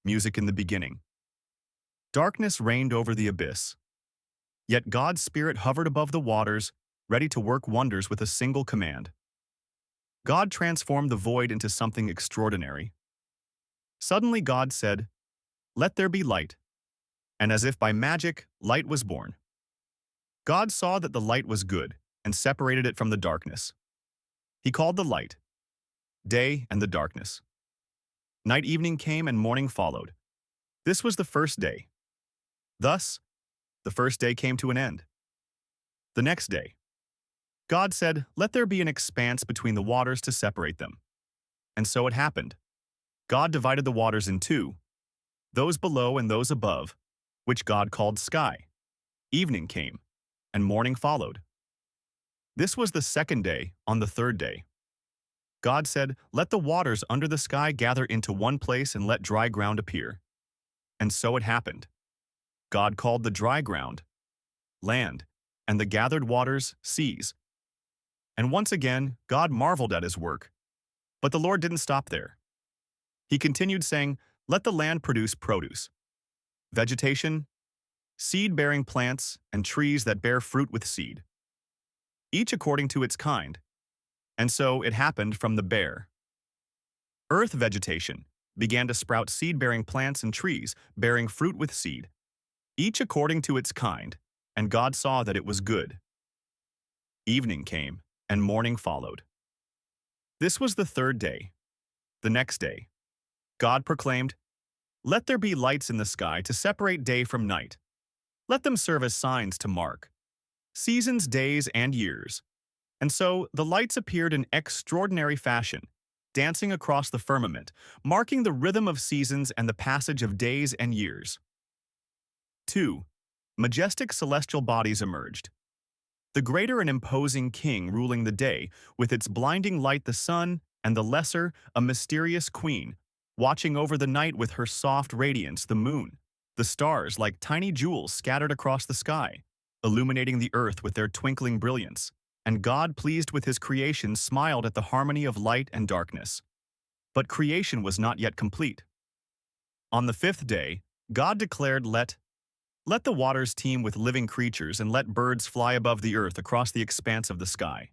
music in the beginning. Darkness reigned over the abyss. Yet God's Spirit hovered above the waters, ready to work wonders with a single command. God transformed the void into something extraordinary. Suddenly God said, "Let there be light." And as if by magic, light was born. God saw that the light was good and separated it from the darkness. He called the light day and the darkness. Night evening came and morning followed. This was the first day. Thus, the first day came to an end. The next day, God said, "Let there be an expanse between the waters to separate them." And so it happened. God divided the waters in two, those below and those above, which God called sky. Evening came, and morning followed. This was the second day. On the third day, God said, "Let the waters under the sky gather into one place and let dry ground appear." And so it happened. God called the dry ground land, and the gathered waters seas. And once again, God marveled at his work. But the Lord didn't stop there. He continued saying, "Let the land produce produce, vegetation, seed-bearing plants, and trees that bear fruit with seed, each according to its kind." And so it happened from the bare earth vegetation began to sprout seed-bearing plants and trees bearing fruit with seed, each according to its kind, and God saw that it was good. Evening came, and morning followed. This was the third day. The next day, God proclaimed, "Let there be lights in the sky to separate day from night. Let them serve as signs to mark seasons, days, and years." And so the lights appeared in extraordinary fashion, dancing across the firmament, marking the rhythm of seasons and the passage of days and years. 2. Majestic celestial bodies emerged. The greater and imposing king ruling the day, with its blinding light the sun, and the lesser, a mysterious queen, watching over the night with her soft radiance the moon, the stars like tiny jewels scattered across the sky, illuminating the earth with their twinkling brilliance. And God, pleased with his creation, smiled at the harmony of light and darkness. But creation was not yet complete. On the fifth day, God declared, Let the waters teem with living creatures, and let birds fly above the earth across the expanse of the sky."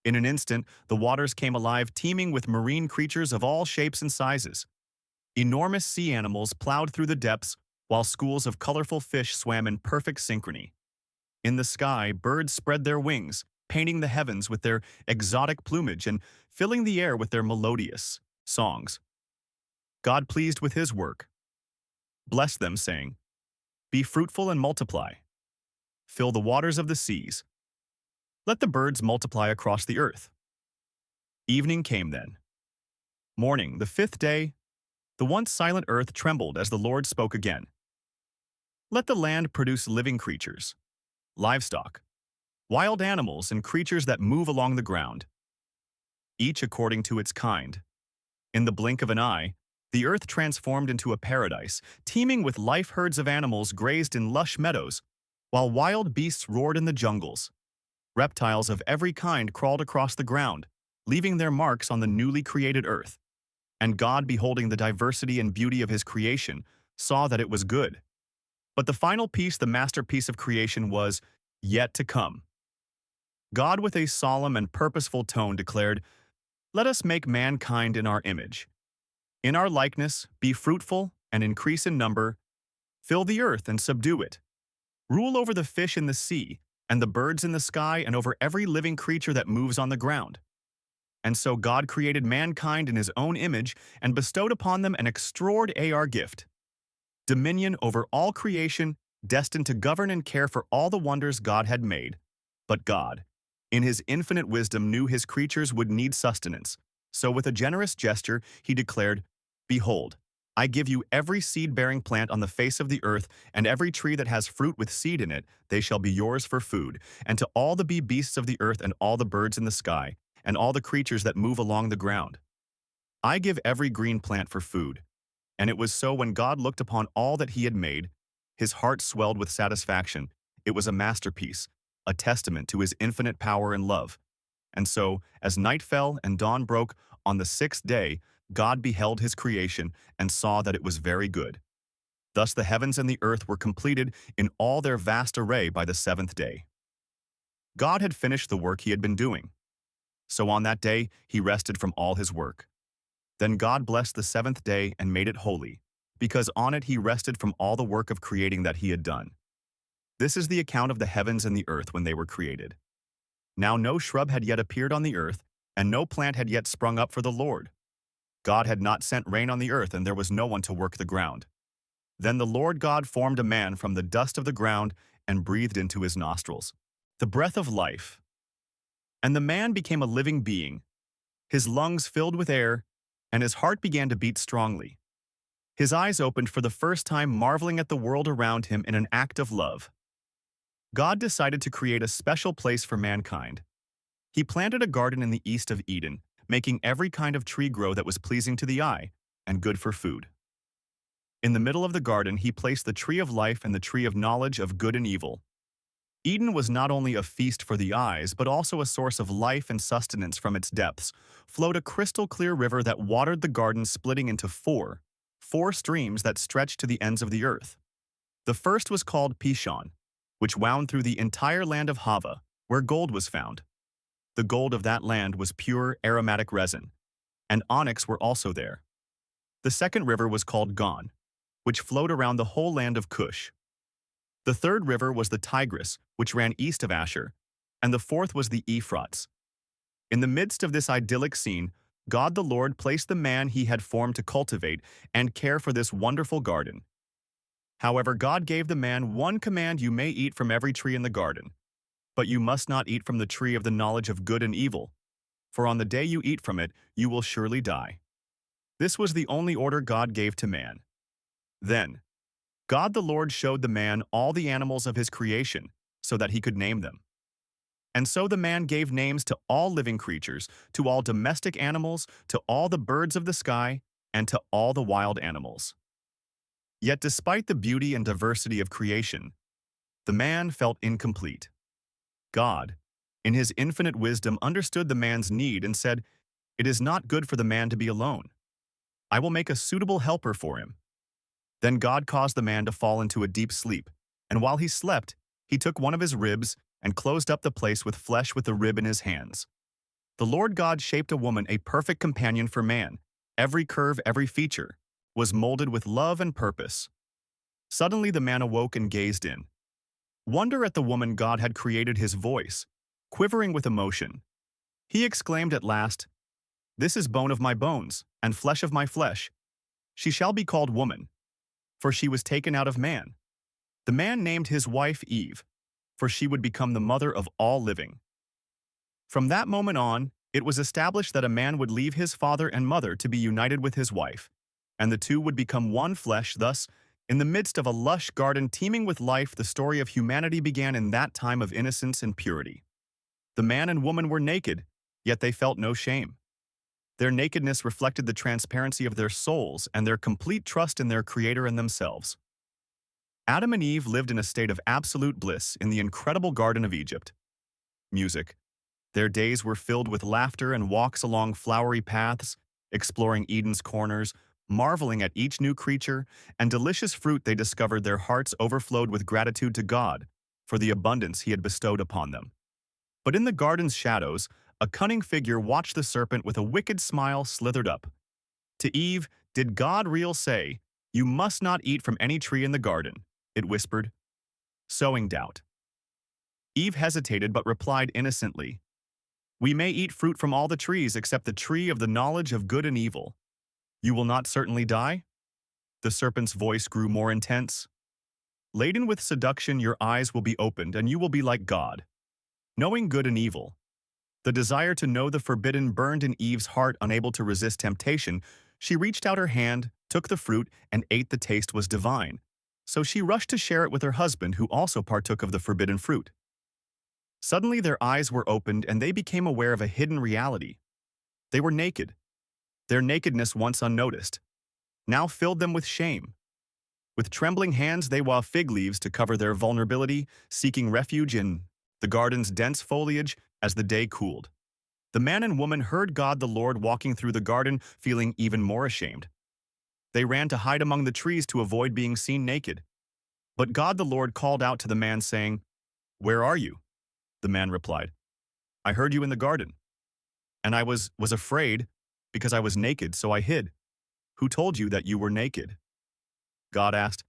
In an instant, the waters came alive, teeming with marine creatures of all shapes and sizes. Enormous sea animals plowed through the depths, while schools of colorful fish swam in perfect synchrony. In the sky, birds spread their wings, painting the heavens with their exotic plumage and filling the air with their melodious songs. God, pleased with his work, blessed them, saying, "Be fruitful and multiply. Fill the waters of the seas. Let the birds multiply across the earth." Evening came then. Morning, the fifth day, the once silent earth trembled as the Lord spoke again. "Let the land produce living creatures, livestock, wild animals, and creatures that move along the ground, each according to its kind." In the blink of an eye, the earth transformed into a paradise, teeming with life. Herds of animals grazed in lush meadows, while wild beasts roared in the jungles. Reptiles of every kind crawled across the ground, leaving their marks on the newly created earth. And God, beholding the diversity and beauty of his creation, saw that it was good. But the final piece, the masterpiece of creation, was yet to come. God, with a solemn and purposeful tone, declared, "Let us make mankind in our image. In our likeness, be fruitful and increase in number. Fill the earth and subdue it. Rule over the fish in the sea and the birds in the sky and over every living creature that moves on the ground." And so God created mankind in his own image and bestowed upon them an extraordinary gift: dominion over all creation, destined to govern and care for all the wonders God had made. But God, in his infinite wisdom, knew his creatures would need sustenance. So with a generous gesture, he declared, "Behold, I give you every seed-bearing plant on the face of the earth, and every tree that has fruit with seed in it, they shall be yours for food, and to all the beasts of the earth and all the birds in the sky, and all the creatures that move along the ground. I give every green plant for food." And it was so. When God looked upon all that he had made, his heart swelled with satisfaction. It was a masterpiece, a testament to his infinite power and love. And so, as night fell and dawn broke on the sixth day, God beheld his creation and saw that it was very good. Thus the heavens and the earth were completed in all their vast array by the seventh day. God had finished the work he had been doing. So on that day he rested from all his work. Then God blessed the seventh day and made it holy, because on it he rested from all the work of creating that he had done. This is the account of the heavens and the earth when they were created. Now no shrub had yet appeared on the earth, and no plant had yet sprung up for the Lord. God had not sent rain on the earth, and there was no one to work the ground. Then the Lord God formed a man from the dust of the ground and breathed into his nostrils the breath of life. And the man became a living being, his lungs filled with air, and his heart began to beat strongly. His eyes opened for the first time, marveling at the world around him in an act of love. God decided to create a special place for mankind. He planted a garden in the east of Eden, making every kind of tree grow that was pleasing to the eye and good for food. In the middle of the garden, he placed the tree of life and the tree of knowledge of good and evil. Eden was not only a feast for the eyes, but also a source of life and sustenance. From its depths flowed a crystal-clear river that watered the garden, splitting into four streams that stretched to the ends of the earth. The first was called Pishon, which wound through the entire land of Hava, where gold was found. The gold of that land was pure aromatic resin, and onyx were also there. The second river was called Gon, which flowed around the whole land of Cush. The third river was the Tigris, which ran east of Asher, and the fourth was the Euphrates. In the midst of this idyllic scene, God the Lord placed the man he had formed to cultivate and care for this wonderful garden. However, God gave the man one command: you may eat from every tree in the garden, but you must not eat from the tree of the knowledge of good and evil, for on the day you eat from it, you will surely die. This was the only order God gave to man. Then, God the Lord showed the man all the animals of his creation, so that he could name them. And so the man gave names to all living creatures, to all domestic animals, to all the birds of the sky, and to all the wild animals. Yet despite the beauty and diversity of creation, the man felt incomplete. God, in his infinite wisdom, understood the man's need and said, "It is not good for the man to be alone. I will make a suitable helper for him." Then God caused the man to fall into a deep sleep, and while he slept, he took one of his ribs and closed up the place with flesh with the rib in his hands. The Lord God shaped a woman, a perfect companion for man. Every curve, every feature, was molded with love and purpose. Suddenly the man awoke and gazed in wonder at the woman God had created, his voice quivering with emotion. He exclaimed at last, "This is bone of my bones and flesh of my flesh. She shall be called woman, for she was taken out of man." The man named his wife Eve, for she would become the mother of all living. From that moment on, it was established that a man would leave his father and mother to be united with his wife, and the two would become one flesh. Thus, in the midst of a lush garden teeming with life, the story of humanity began in that time of innocence and purity. The man and woman were naked, yet they felt no shame. Their nakedness reflected the transparency of their souls and their complete trust in their Creator and themselves. Adam and Eve lived in a state of absolute bliss in the incredible Garden of Egypt. Music. Their days were filled with laughter and walks along flowery paths, exploring Eden's corners, marveling at each new creature and delicious fruit they discovered. Their hearts overflowed with gratitude to God for the abundance he had bestowed upon them. But in the garden's shadows, a cunning figure watched. The serpent with a wicked smile slithered up. To Eve, "Did God real say, 'You must not eat from any tree in the garden'?" it whispered, sowing doubt. Eve hesitated but replied innocently, "We may eat fruit from all the trees except the tree of the knowledge of good and evil. You will not certainly die?" The serpent's voice grew more intense. "Laden with seduction, your eyes will be opened and you will be like God, knowing good and evil." The desire to know the forbidden burned in Eve's heart. Unable to resist temptation, she reached out her hand, took the fruit, and ate. The taste was divine, so she rushed to share it with her husband, who also partook of the forbidden fruit. Suddenly their eyes were opened and they became aware of a hidden reality. They were naked. Their nakedness, once unnoticed, now filled them with shame. With trembling hands they wove fig leaves to cover their vulnerability, seeking refuge in the garden's dense foliage as the day cooled. The man and woman heard God the Lord walking through the garden, feeling even more ashamed. They ran to hide among the trees to avoid being seen naked. But God the Lord called out to the man, saying, "Where are you?" The man replied, "I heard you in the garden, and I was afraid because I was naked, so I hid. Who told you that you were naked?" God asked,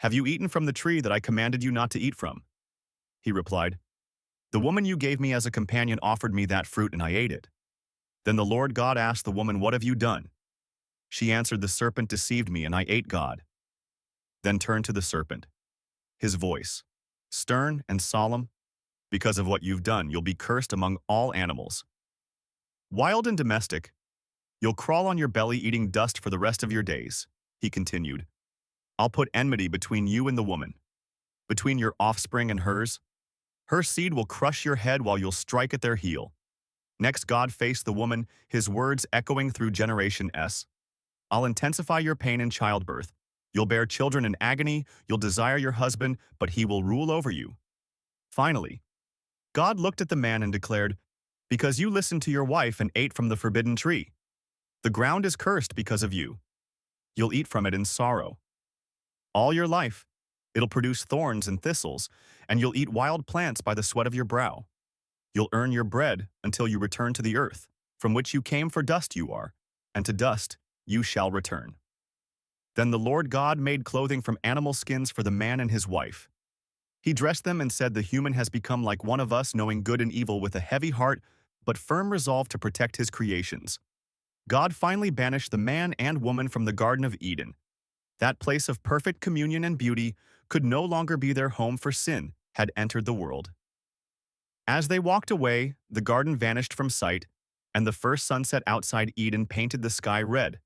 "Have you eaten from the tree that I commanded you not to eat from?" He replied, "The woman you gave me as a companion offered me that fruit, and I ate it." Then the Lord God asked the woman, "What have you done?" She answered, "The serpent deceived me, and I ate." God then turned to the serpent. His voice, stern and solemn, "Because of what you've done, you'll be cursed among all animals. Wild and domestic, you'll crawl on your belly eating dust for the rest of your days." He continued, "I'll put enmity between you and the woman, between your offspring and hers. Her seed will crush your head while you'll strike at their heel." Next, God faced the woman, his words echoing through generations. "I'll intensify your pain in childbirth. You'll bear children in agony, you'll desire your husband, but he will rule over you." Finally, God looked at the man and declared, "Because you listened to your wife and ate from the forbidden tree, the ground is cursed because of you. You'll eat from it in sorrow. All your life, it'll produce thorns and thistles, and you'll eat wild plants by the sweat of your brow. You'll earn your bread until you return to the earth, from which you came, for dust you are, and to dust you shall return." Then the Lord God made clothing from animal skins for the man and his wife. He dressed them and said, "The human has become like one of us, knowing good and evil, with a heavy heart, but firm resolve to protect his creations." God finally banished the man and woman from the Garden of Eden. That place of perfect communion and beauty could no longer be their home, for sin had entered the world. As they walked away, the garden vanished from sight, and the first sunset outside Eden painted the sky red.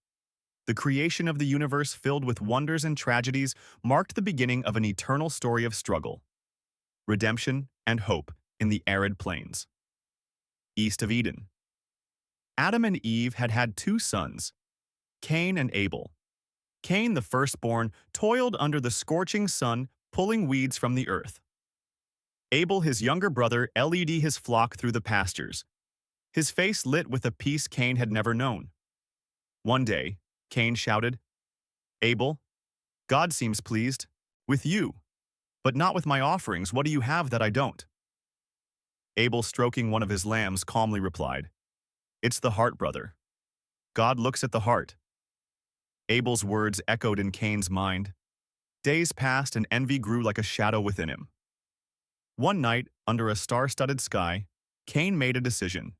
The creation of the universe, filled with wonders and tragedies, marked the beginning of an eternal story of struggle, redemption, and hope in the arid plains. East of Eden, Adam and Eve had had two sons, Cain and Abel. Cain, the firstborn, toiled under the scorching sun, pulling weeds from the earth. Abel, his younger brother, led his flock through the pastures, his face lit with a peace Cain had never known. One day, Cain shouted, "Abel, God seems pleased with you, but not with my offerings. What do you have that I don't?" Abel, stroking one of his lambs, calmly replied, "It's the heart, brother. God looks at the heart." Abel's words echoed in Cain's mind. Days passed and envy grew like a shadow within him. One night, under a star-studded sky, Cain made a decision.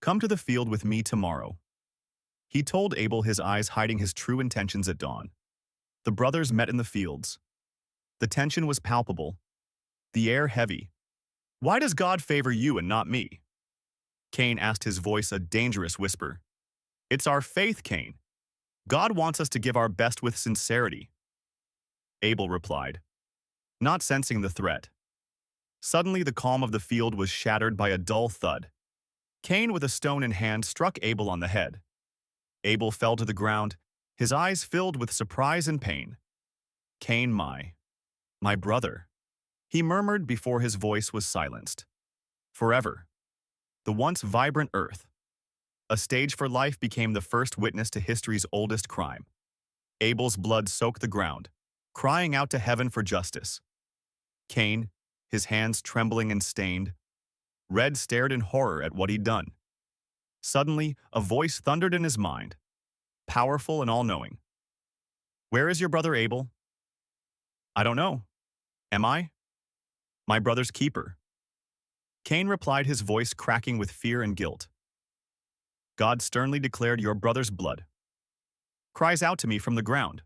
"Come to the field with me tomorrow." He told Abel, his eyes hiding his true intentions at dawn. The brothers met in the fields. The tension was palpable, the air heavy. "Why does God favor you and not me?" Cain asked, his voice a dangerous whisper. "It's our faith, Cain. God wants us to give our best with sincerity." Abel replied, not sensing the threat. Suddenly, the calm of the field was shattered by a dull thud. Cain, with a stone in hand, struck Abel on the head. Abel fell to the ground, his eyes filled with surprise and pain. "Cain, my brother," he murmured before his voice was silenced. Forever, the once vibrant earth, a stage for life, became the first witness to history's oldest crime. Abel's blood soaked the ground, crying out to heaven for justice. Cain, his hands trembling and stained, red, stared in horror at what he'd done. Suddenly, a voice thundered in his mind, powerful and all-knowing. "Where is your brother Abel?" "I don't know. Am I my brother's keeper?" Cain replied, his voice cracking with fear and guilt. God sternly declared, "Your brother's blood cries out to me from the ground.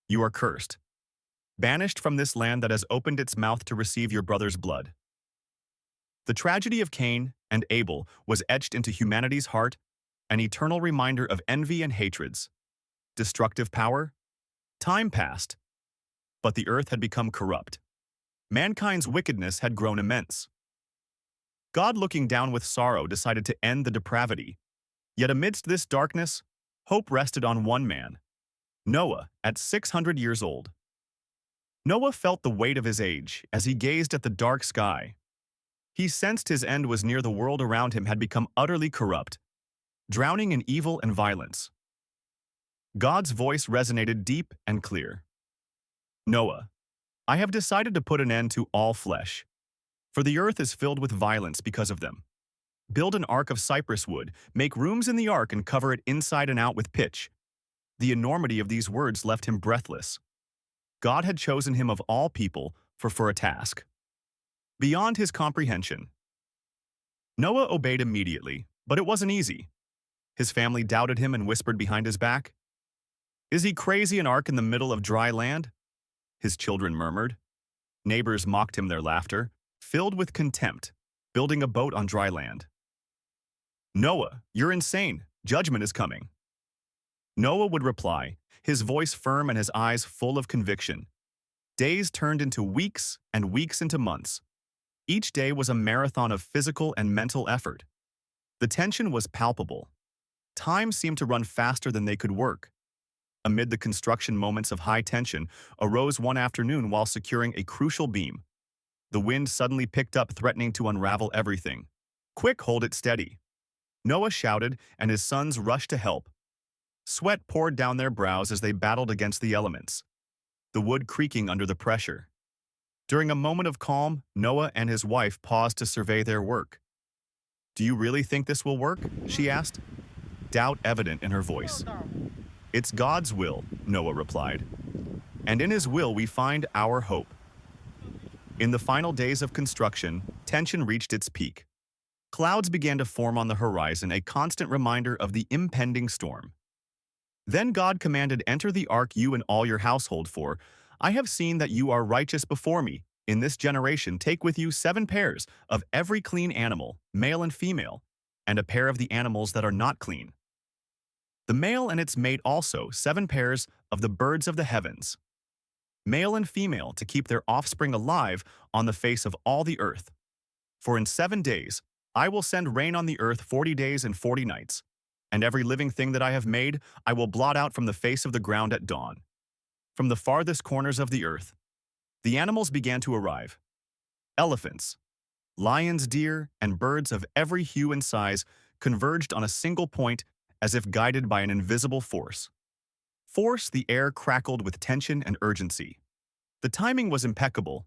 You are cursed, banished from this land that has opened its mouth to receive your brother's blood." The tragedy of Cain and Abel was etched into humanity's heart, an eternal reminder of envy and hatreds, destructive power. Time passed, but the earth had become corrupt. Mankind's wickedness had grown immense. God, looking down with sorrow, decided to end the depravity. Yet amidst this darkness, hope rested on one man, Noah, at 600 years old. Noah felt the weight of his age as he gazed at the dark sky. He sensed his end was near. The world around him had become utterly corrupt, drowning in evil and violence. God's voice resonated deep and clear. Noah, I have decided to put an end to all flesh, for the earth is filled with violence because of them. Build an ark of cypress wood, make rooms in the ark and cover it inside and out with pitch. The enormity of these words left him breathless. God had chosen him of all people for a task beyond his comprehension. Noah obeyed immediately, but it wasn't easy. His family doubted him and whispered behind his back, "Is he crazy, an ark in the middle of dry land?" His children murmured. Neighbors mocked him, their laughter filled with contempt, building a boat on dry land. "Noah, you're insane. Judgment is coming." Noah would reply, his voice firm and his eyes full of conviction. Days turned into weeks and weeks into months. Each day was a marathon of physical and mental effort. The tension was palpable. Time seemed to run faster than they could work. Amid the construction moments of high tension arose one afternoon while securing a crucial beam. The wind suddenly picked up, threatening to unravel everything. "Quick, hold it steady!" Noah shouted, and his sons rushed to help. Sweat poured down their brows as they battled against the elements, the wood creaking under the pressure. During a moment of calm, Noah and his wife paused to survey their work. "Do you really think this will work?" she asked, doubt evident in her voice. "It's God's will," Noah replied. "And in his will we find our hope." In the final days of construction, tension reached its peak. Clouds began to form on the horizon, a constant reminder of the impending storm. Then God commanded, "Enter the ark, you and all your household, for I have seen that you are righteous before me. In this generation take with you 7 pairs of every clean animal, male and female, and a pair of the animals that are not clean. The male and its mate also 7 pairs of the birds of the heavens, male and female, to keep their offspring alive on the face of all the earth. For in 7 days I will send rain on the earth 40 days and 40 nights, and every living thing that I have made I will blot out from the face of the ground at dawn. From the farthest corners of the earth, the animals began to arrive. Elephants, lions, deer, and birds of every hue and size converged on a single point as if guided by an invisible force. The air crackled with tension and urgency. The timing was impeccable,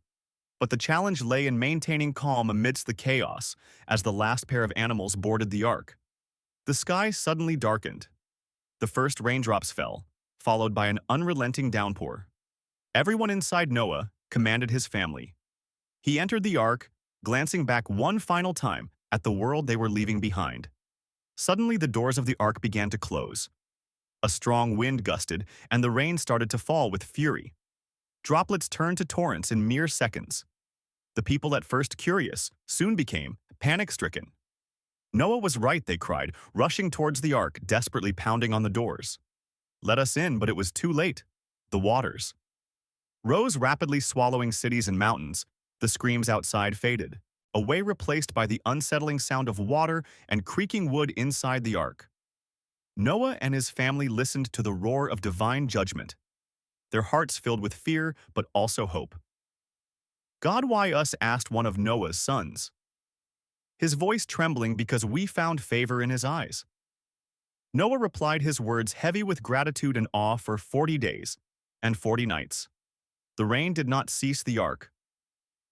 but the challenge lay in maintaining calm amidst the chaos as the last pair of animals boarded the ark. The sky suddenly darkened. The first raindrops fell, followed by an unrelenting downpour. Everyone inside Noah commanded his family. He entered the ark, glancing back one final time at the world they were leaving behind. Suddenly, the doors of the ark began to close. A strong wind gusted, and the rain started to fall with fury. Droplets turned to torrents in mere seconds. The people, at first curious, soon became panic-stricken. "Noah was right," they cried, rushing towards the ark, desperately pounding on the doors. "Let us in," but it was too late. The waters rose rapidly, swallowing cities and mountains. The screams outside faded, away, replaced by the unsettling sound of water and creaking wood inside the ark. Noah and his family listened to the roar of divine judgment, their hearts filled with fear but also hope. "God, why us?" asked one of Noah's sons, his voice trembling because we found favor in his eyes. Noah replied, his words heavy with gratitude and awe, for 40 days and 40 nights. The rain did not cease. The ark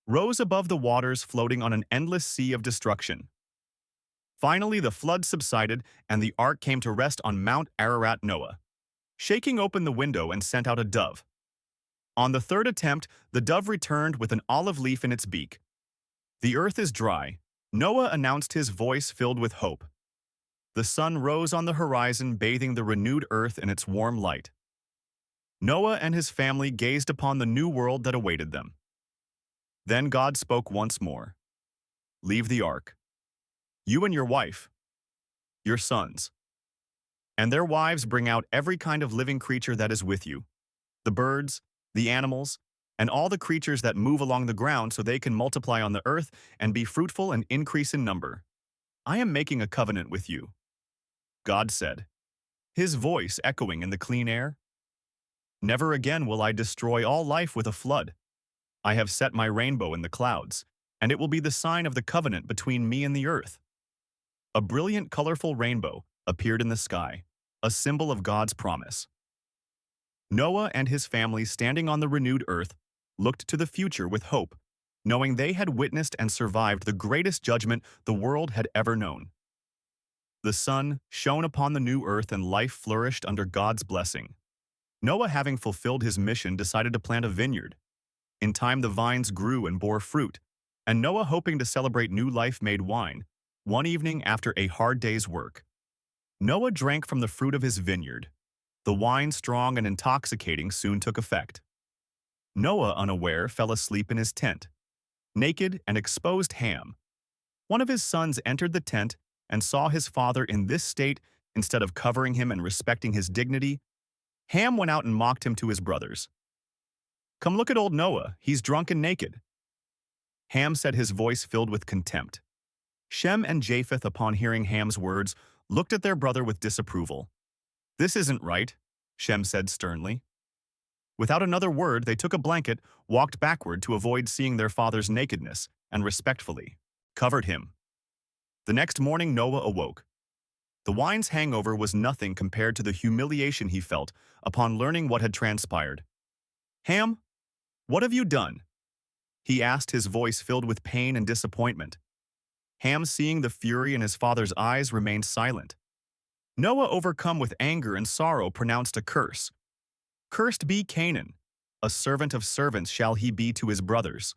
rose above the waters, floating on an endless sea of destruction. Finally, the flood subsided, and the ark came to rest on Mount Ararat. Noah, shaking open the window, and sent out a dove. On the third attempt, the dove returned with an olive leaf in its beak. "The earth is dry," Noah announced, his voice filled with hope. The sun rose on the horizon, bathing the renewed earth in its warm light. Noah and his family gazed upon the new world that awaited them. Then God spoke once more. "Leave the ark. You and your wife, your sons, and their wives, bring out every kind of living creature that is with you, the birds, the animals, and all the creatures that move along the ground, so they can multiply on the earth and be fruitful and increase in number. I am making a covenant with you," God said, his voice echoing in the clean air. "Never again will I destroy all life with a flood. I have set my rainbow in the clouds, and it will be the sign of the covenant between me and the earth. A brilliant, colorful rainbow appeared in the sky, a symbol of God's promise. Noah and his family, standing on the renewed earth, looked to the future with hope, knowing they had witnessed and survived the greatest judgment the world had ever known. The sun shone upon the new earth and life flourished under God's blessing. Noah, having fulfilled his mission, decided to plant a vineyard. In time, the vines grew and bore fruit, and Noah, hoping to celebrate new life, made wine. One evening after a hard day's work, Noah drank from the fruit of his vineyard. The wine, strong and intoxicating, soon took effect. Noah, unaware, fell asleep in his tent. Naked and exposed Ham, one of his sons, entered the tent and saw his father in this state. Instead of covering him and respecting his dignity, Ham went out and mocked him to his brothers. "Come look at old Noah, he's drunk and naked." Ham said, his voice filled with contempt. Shem and Japheth, upon hearing Ham's words, looked at their brother with disapproval. "This isn't right," Shem said sternly. Without another word, they took a blanket, walked backward to avoid seeing their father's nakedness, and respectfully covered him. The next morning, Noah awoke. The wine's hangover was nothing compared to the humiliation he felt upon learning what had transpired. "Ham, what have you done?" he asked, his voice filled with pain and disappointment. Ham, seeing the fury in his father's eyes, remained silent. Noah, overcome with anger and sorrow, pronounced a curse. "Cursed be Canaan, a servant of servants shall he be to his brothers."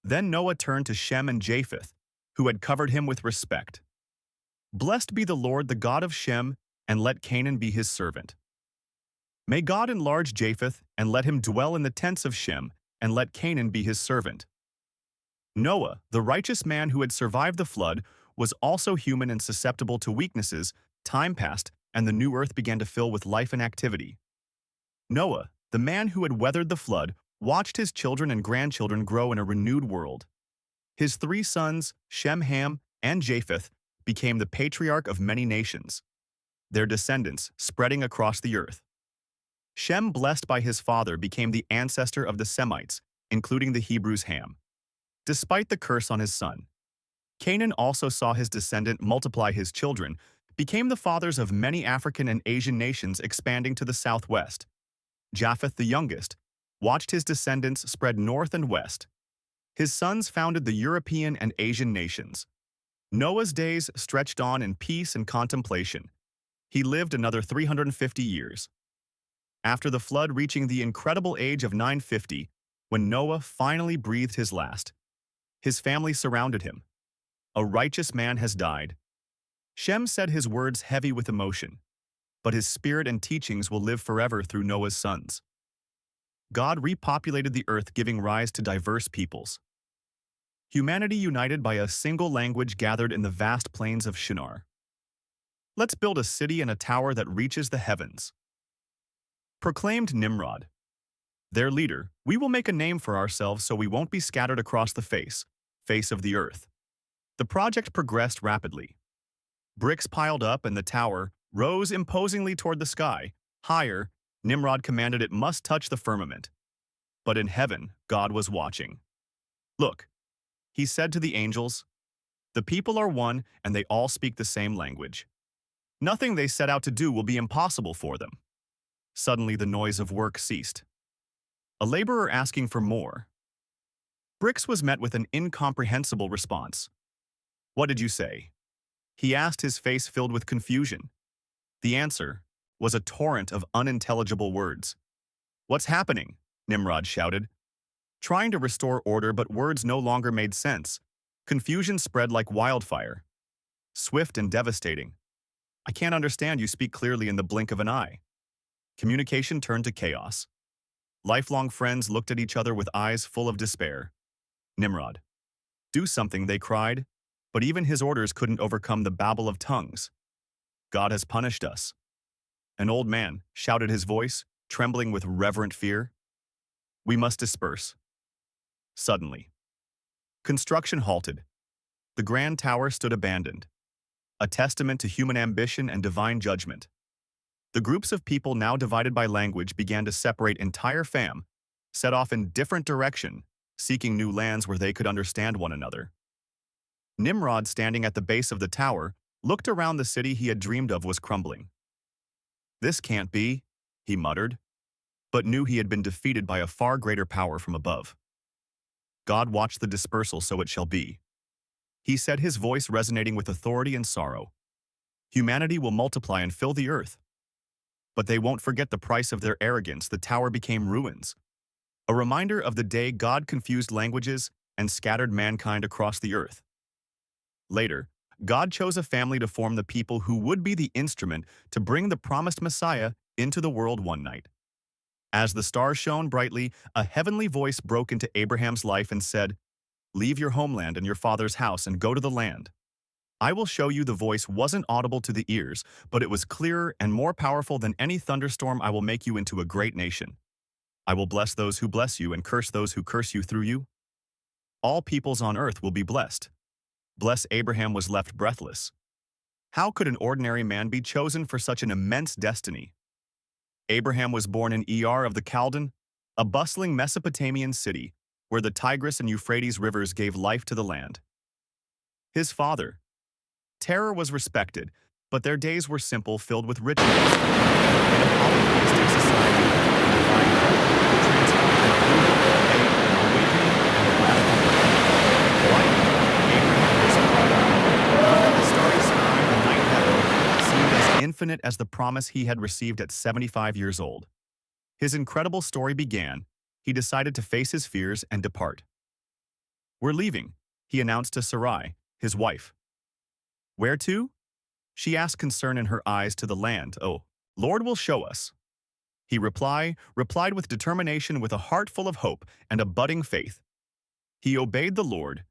Then Noah turned to Shem and Japheth, who had covered him with respect. "Blessed be the Lord, the God of Shem, and let Canaan be his servant. May God enlarge Japheth, and let him dwell in the tents of Shem, and let Canaan be his servant." Noah, the righteous man who had survived the flood, was also human and susceptible to weaknesses. Time passed, and the new earth began to fill with life and activity. Noah, the man who had weathered the flood, watched his children and grandchildren grow in a renewed world. His 3 sons, Shem, Ham, and Japheth, became the patriarch of many nations, their descendants spreading across the earth. Shem, blessed by his father, became the ancestor of the Semites, including the Hebrews Ham. Despite the curse on his son, Canaan also saw his descendant multiply. His children became the fathers of many African and Asian nations, expanding to the southwest. Japheth, the youngest, watched his descendants spread north and west. His sons founded the European and Asian nations. Noah's days stretched on in peace and contemplation. He lived another 350 years. After the flood, reaching the incredible age of 950, when Noah finally breathed his last, his family surrounded him. "A righteous man has died." Shem said, his words heavy with emotion, but his spirit and teachings will live forever through Noah's sons. God repopulated the earth, giving rise to diverse peoples. Humanity united by a single language gathered in the vast plains of Shinar. "Let's build a city and a tower that reaches the heavens," proclaimed Nimrod, their leader. "We will make a name for ourselves so we won't be scattered across the face of the earth." The project progressed rapidly. Bricks piled up and the tower rose imposingly toward the sky. Higher, Nimrod commanded it must touch the firmament. But in heaven, God was watching. "Look," he said to the angels, "the people are one and they all speak the same language. Nothing they set out to do will be impossible for them." Suddenly the noise of work ceased. A laborer asking for more. Bricks was met with an incomprehensible response. "What did you say?" he asked, his face filled with confusion. The answer was a torrent of unintelligible words. "What's happening?" Nimrod shouted, trying to restore order, but words no longer made sense. Confusion spread like wildfire, swift and devastating. "I can't understand you. Speak clearly in the blink of an eye." Communication turned to chaos. Lifelong friends looked at each other with eyes full of despair. Nimrod, "Do something," they cried, but even his orders couldn't overcome the babble of tongues. "God has punished us." An old man shouted, his voice trembling with reverent fear. "We must disperse." Suddenly, construction halted. The grand tower stood abandoned, a testament to human ambition and divine judgment. The groups of people, now divided by language, began to separate. Entire fam set off in different direction, seeking new lands where they could understand one another. Nimrod, standing at the base of the tower, looked around. The city he had dreamed of was crumbling. "This can't be," he muttered, but knew he had been defeated by a far greater power from above. "God watched the dispersal, so it shall be," he said, his voice resonating with authority and sorrow. "Humanity will multiply and fill the earth. But they won't forget the price of their arrogance." The tower became ruins, a reminder of the day God confused languages and scattered mankind across the earth. Later, God chose a family to form the people who would be the instrument to bring the promised Messiah into the world one night. As the stars shone brightly, a heavenly voice broke into Abraham's life and said, "Leave your homeland and your father's house and go to the land I will show you." The voice wasn't audible to the ears, but it was clearer and more powerful than any thunderstorm. "I will make you into a great nation. I will bless those who bless you and curse those who curse you through you. All peoples on earth will be blessed." Bless Abraham was left breathless. How could an ordinary man be chosen for such an immense destiny? Abraham was born in of the Chaldan, a bustling Mesopotamian city where the Tigris and Euphrates rivers gave life to the land. His father, Terah, was respected, but their days were simple, filled with rituals. In a polytheistic society, divine love transformed from a awakening and a radical light. Abraham was proud. Under the starry sky, the night heaven seemed as infinite as the promise he had received at 75 years old. His incredible story began. He decided to face his fears and depart. "We're leaving," he announced to Sarai, his wife. "Where to?" she asked, concern in her eyes. "To the land, oh, Lord will show us," he replied with determination, with a heart full of hope and a budding faith. He obeyed the Lord.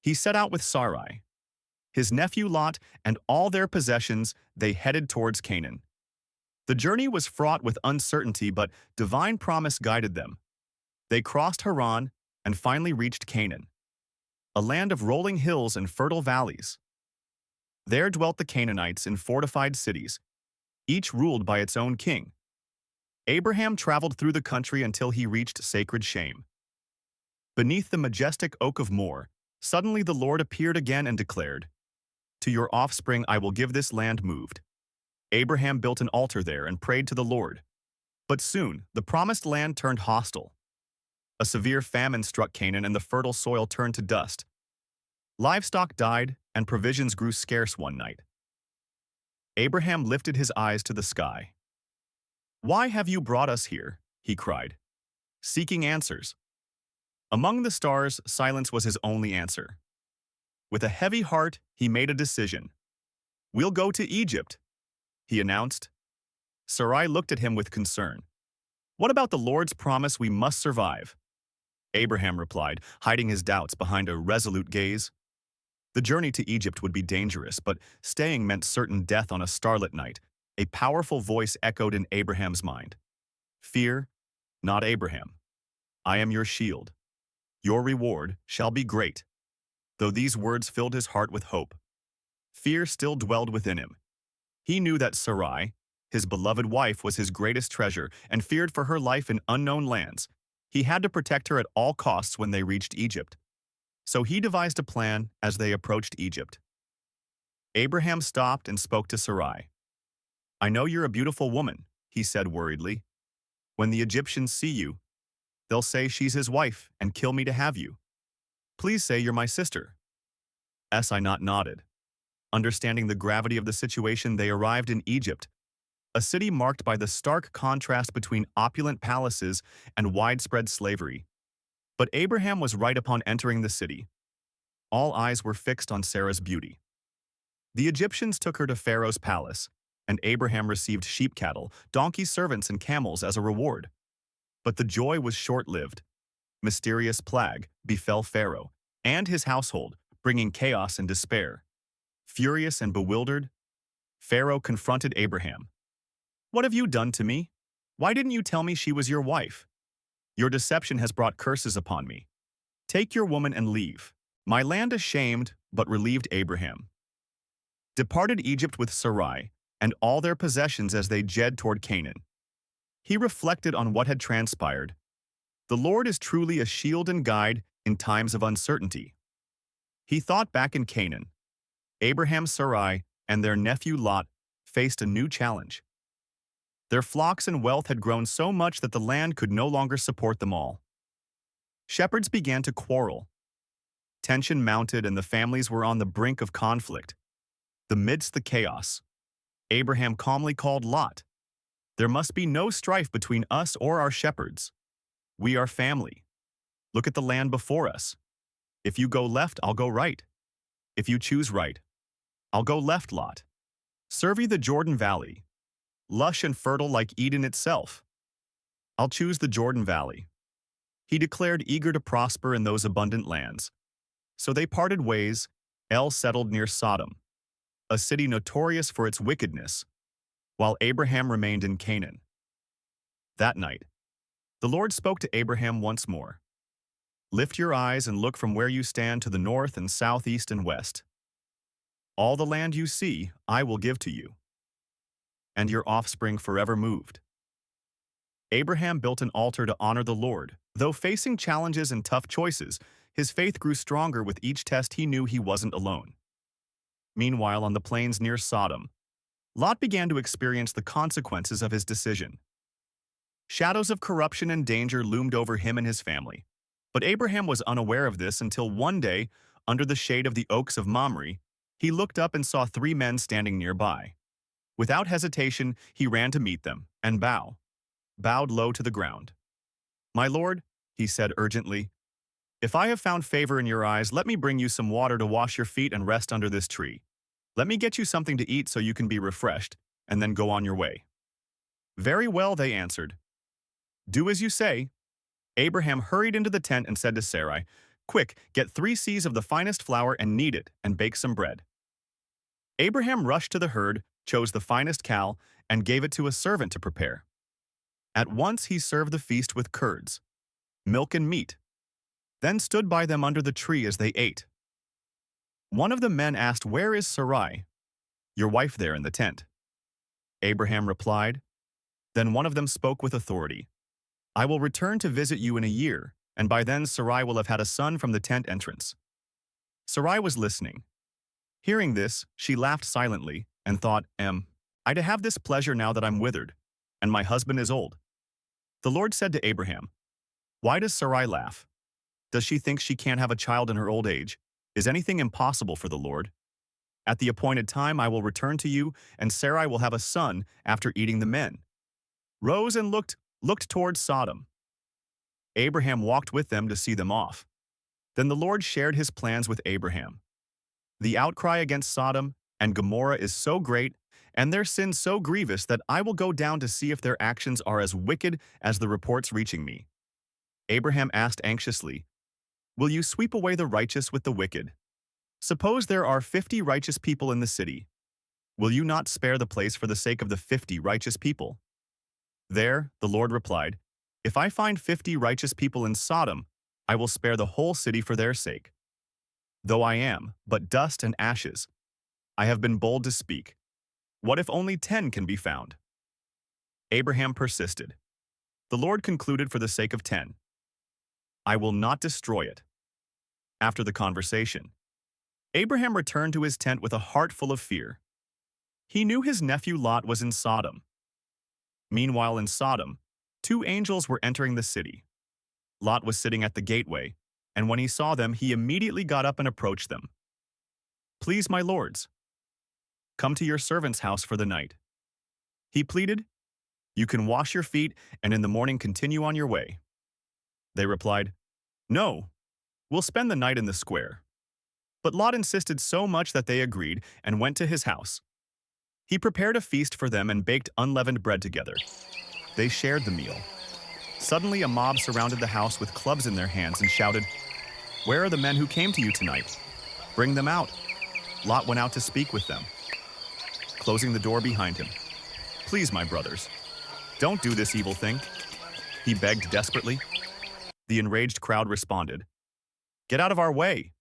He set out with Sarai, his nephew Lot, and all their possessions. They headed towards Canaan. The journey was fraught with uncertainty, but divine promise guided them. They crossed Haran and finally reached Canaan, a land of rolling hills and fertile valleys. There dwelt the Canaanites in fortified cities, each ruled by its own king. Abraham traveled through the country until he reached sacred Shem. Beneath the majestic oak of Moreh, suddenly the Lord appeared again and declared, "To your offspring I will give this land." Moved, Abraham built an altar there and prayed to the Lord. But soon, the promised land turned hostile. A severe famine struck Canaan and the fertile soil turned to dust. Livestock died and provisions grew scarce one night. Abraham lifted his eyes to the sky. "Why have you brought us here?" he cried, seeking answers. Among the stars, silence was his only answer. With a heavy heart, he made a decision. "We'll go to Egypt," he announced. Sarai looked at him with concern. "What about the Lord's promise? We must survive," Abraham replied, hiding his doubts behind a resolute gaze. The journey to Egypt would be dangerous, but staying meant certain death on a starlit night. A powerful voice echoed in Abraham's mind. "Fear not, Abraham. I am your shield. Your reward shall be great." Though these words filled his heart with hope, fear still dwelled within him. He knew that Sarai, his beloved wife, was his greatest treasure and feared for her life in unknown lands. He had to protect her at all costs when they reached Egypt. So he devised a plan as they approached Egypt. Abraham stopped and spoke to Sarai. "I know you're a beautiful woman," he said worriedly. "When the Egyptians see you, they'll say she's his wife and kill me to have you. Please say you're my sister." I nodded. Understanding the gravity of the situation, they arrived in Egypt, a city marked by the stark contrast between opulent palaces and widespread slavery. But Abraham was right. Upon entering the city, all eyes were fixed on Sarah's beauty. The Egyptians took her to Pharaoh's palace, and Abraham received sheep, cattle, donkey servants, and camels as a reward. But the joy was short-lived. Mysterious plague befell Pharaoh and his household, bringing chaos and despair. Furious and bewildered, Pharaoh confronted Abraham. "What have you done to me? Why didn't you tell me she was your wife? Your deception has brought curses upon me. Take your woman and leave." My land ashamed, but relieved, Abraham departed Egypt with Sarai and all their possessions as they jetted toward Canaan. He reflected on what had transpired. The Lord is truly a shield and guide in times of uncertainty. He thought back in Canaan. Abraham, Sarai, and their nephew Lot faced a new challenge. Their flocks and wealth had grown so much that the land could no longer support them all. Shepherds began to quarrel. Tension mounted and the families were on the brink of conflict. Amidst the chaos, Abraham calmly called Lot. "There must be no strife between us or our shepherds. We are family. Look at the land before us. If you go left, I'll go right. If you choose right, I'll go left, Lot. Survey the Jordan Valley, lush and fertile like Eden itself. I'll choose the Jordan Valley." He declared, eager to prosper in those abundant lands. So they parted ways. El settled near Sodom, a city notorious for its wickedness, while Abraham remained in Canaan. That night, the Lord spoke to Abraham once more. "Lift your eyes and look from where you stand to the north and south, east and west. All the land you see, I will give to you, and your offspring forever moved." Abraham built an altar to honor the Lord. Though facing challenges and tough choices, his faith grew stronger with each test. He knew he wasn't alone. Meanwhile, on the plains near Sodom, Lot began to experience the consequences of his decision. Shadows of corruption and danger loomed over him and his family. But Abraham was unaware of this until one day, under the shade of the oaks of Mamre, he looked up and saw 3 men standing nearby. Without hesitation, he ran to meet them and bowed low to the ground. "My lord," he said urgently, "if I have found favor in your eyes, let me bring you some water to wash your feet and rest under this tree. Let me get you something to eat so you can be refreshed, and then go on your way." "Very well," they answered. "Do as you say." Abraham hurried into the tent and said to Sarai, "Quick, get 3 seahs of the finest flour and knead it, and bake some bread." Abraham rushed to the herd, chose the finest cow, and gave it to a servant to prepare. At once he served the feast with curds, milk and meat, then stood by them under the tree as they ate. One of the men asked, "Where is Sarai, your wife there in the tent?" Abraham replied. Then one of them spoke with authority, "I will return to visit you in a year, and by then Sarai will have had a son from the tent entrance." Sarai was listening. Hearing this, she laughed silently and thought, "I'd have this pleasure now that I'm withered, and my husband is old." The Lord said to Abraham, "Why does Sarai laugh? Does she think she can't have a child in her old age? Is anything impossible for the Lord? At the appointed time I will return to you, and Sarai will have a son after eating the men." Rose and looked towards Sodom. Abraham walked with them to see them off. Then the Lord shared his plans with Abraham. "The outcry against Sodom and Gomorrah is so great, and their sin so grievous, that I will go down to see if their actions are as wicked as the reports reaching me." Abraham asked anxiously, "Will you sweep away the righteous with the wicked? Suppose there are 50 righteous people in the city. Will you not spare the place for the sake of the 50 righteous people?" "There," the Lord replied, "if I find 50 righteous people in Sodom, I will spare the whole city for their sake. Though I am but dust and ashes, I have been bold to speak. What if only 10 can be found?" Abraham persisted. The Lord concluded, for the sake of 10, "I will not destroy it." After the conversation, Abraham returned to his tent with a heart full of fear. He knew his nephew Lot was in Sodom. Meanwhile, in Sodom, 2 angels were entering the city. Lot was sitting at the gateway, and when he saw them, he immediately got up and approached them. "Please, my lords, come to your servant's house for the night," he pleaded. "You can wash your feet and in the morning continue on your way." They replied, "No, we'll spend the night in the square." But Lot insisted so much that they agreed and went to his house. He prepared a feast for them and baked unleavened bread together. They shared the meal. Suddenly, a mob surrounded the house with clubs in their hands and shouted, "Where are the men who came to you tonight? Bring them out." Lot went out to speak with them, closing the door behind him. "Please, my brothers, don't do this evil thing," he begged desperately. The enraged crowd responded, "Get out of our way.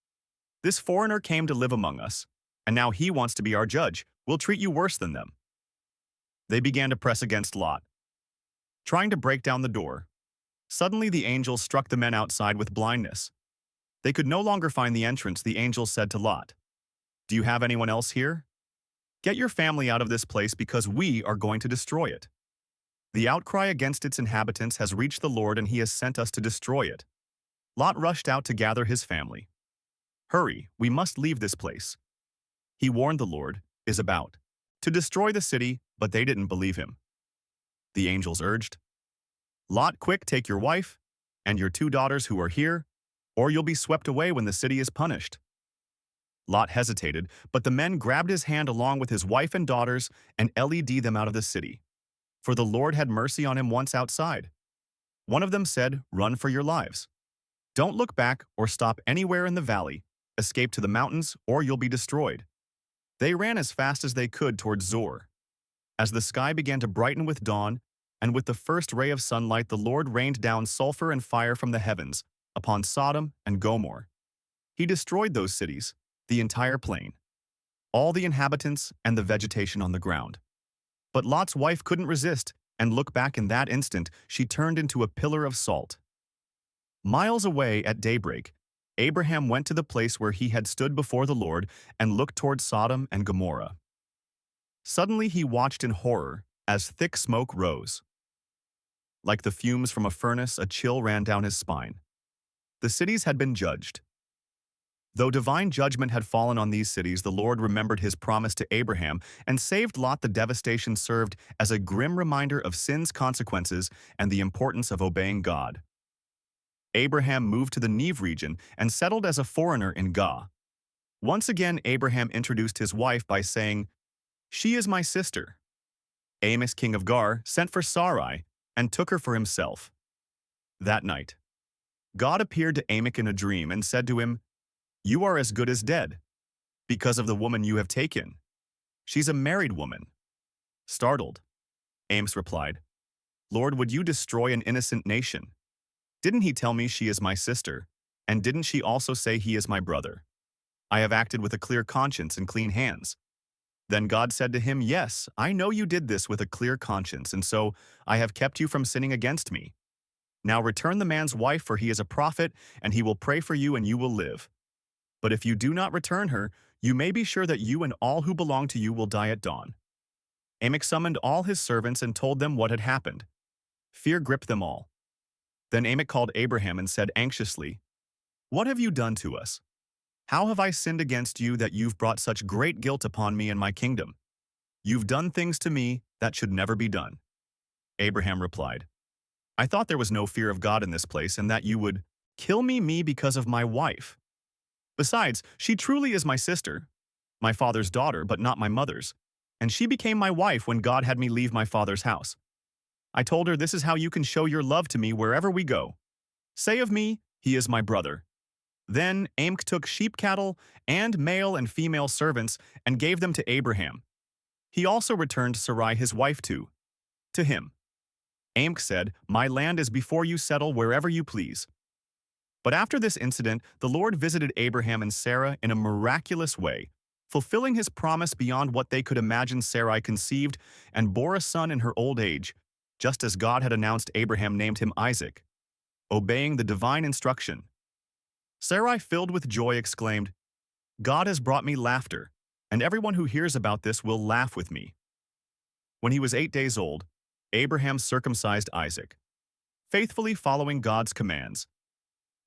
This foreigner came to live among us, and now he wants to be our judge. We'll treat you worse than them." They began to press against Lot, trying to break down the door. Suddenly the angels struck the men outside with blindness. They could no longer find the entrance. The angels said to Lot, "Do you have anyone else here? Get your family out of this place because we are going to destroy it. The outcry against its inhabitants has reached the Lord and he has sent us to destroy it." Lot rushed out to gather his family. "Hurry, we must leave this place." He warned the Lord, is about to destroy the city, but they didn't believe him. The angels urged, "Lot, quick, take your wife and your 2 daughters who are here, or you'll be swept away when the city is punished." Lot hesitated, but the men grabbed his hand along with his wife and daughters and led them out of the city. For the Lord had mercy on him once outside. One of them said, "Run for your lives. Don't look back or stop anywhere in the valley. Escape to the mountains or you'll be destroyed." They ran as fast as they could towards Zor. As the sky began to brighten with dawn, and with the first ray of sunlight the Lord rained down sulfur and fire from the heavens upon Sodom and Gomorrah. He destroyed those cities, the entire plain, all the inhabitants and the vegetation on the ground. But Lot's wife couldn't resist and look back. In that instant she turned into a pillar of salt. Miles away at daybreak, Abraham went to the place where he had stood before the Lord and looked toward Sodom and Gomorrah. Suddenly he watched in horror as thick smoke rose. Like the fumes from a furnace, a chill ran down his spine. The cities had been judged. Though divine judgment had fallen on these cities, the Lord remembered his promise to Abraham and saved Lot. The devastation served as a grim reminder of sin's consequences and the importance of obeying God. Abraham moved to the Negev region and settled as a foreigner in Gah. Once again, Abraham introduced his wife by saying, "She is my sister." Amos, king of Gar, sent for Sarai and took her for himself. That night, God appeared to Amos in a dream and said to him, "You are as good as dead, because of the woman you have taken. She's a married woman." Startled, Amos replied, "Lord, would you destroy an innocent nation? Didn't he tell me she is my sister? And didn't she also say he is my brother? I have acted with a clear conscience and clean hands." Then God said to him, "Yes, I know you did this with a clear conscience, and so I have kept you from sinning against me. Now return the man's wife, for he is a prophet, and he will pray for you and you will live. But if you do not return her, you may be sure that you and all who belong to you will die at dawn." Amos summoned all his servants and told them what had happened. Fear gripped them all. Then Amos called Abraham and said anxiously, "What have you done to us? How have I sinned against you that you've brought such great guilt upon me and my kingdom? You've done things to me that should never be done." Abraham replied, "I thought there was no fear of God in this place and that you would kill me because of my wife. Besides, she truly is my sister, my father's daughter, but not my mother's, and she became my wife when God had me leave my father's house. I told her, this is how you can show your love to me wherever we go. Say of me, he is my brother." Then Amos took sheep cattle and male and female servants and gave them to Abraham. He also returned Sarai his wife to him. Amos said, "My land is before you, settle wherever you please." But after this incident, the Lord visited Abraham and Sarah in a miraculous way, fulfilling his promise beyond what they could imagine. Sarai conceived and bore a son in her old age, just as God had announced. Abraham named him Isaac, obeying the divine instruction. Sarai, filled with joy, exclaimed, "God has brought me laughter, and everyone who hears about this will laugh with me." When he was 8 days old, Abraham circumcised Isaac, faithfully following God's commands.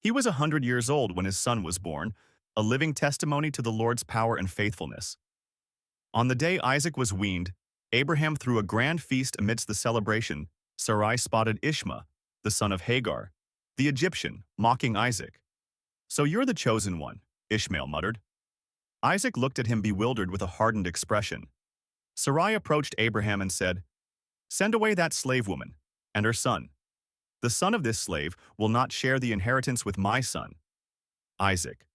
He was 100 years old when his son was born, a living testimony to the Lord's power and faithfulness. On the day Isaac was weaned, Abraham threw a grand feast. Amidst the celebration, Sarai spotted Ishmael, the son of Hagar, the Egyptian, mocking Isaac. "So you're the chosen one," Ishmael muttered. Isaac looked at him bewildered with a hardened expression. Sarai approached Abraham and said, "Send away that slave woman and her son. The son of this slave will not share the inheritance with my son, Isaac."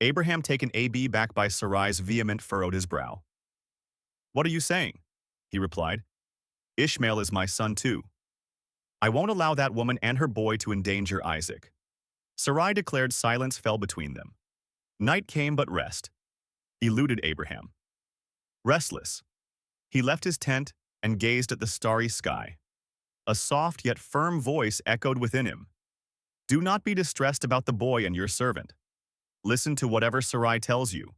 Abraham, taken aback by Sarai's vehement, furrowed his brow. "What are you saying?" he replied. "Ishmael is my son too. I won't allow that woman and her boy to endanger Isaac." Sarai declared. Silence fell between them. Night came, but rest eluded Abraham. Restless, he left his tent and gazed at the starry sky. A soft yet firm voice echoed within him. Do not be distressed about the boy and your servant. Listen to whatever Sarai tells you.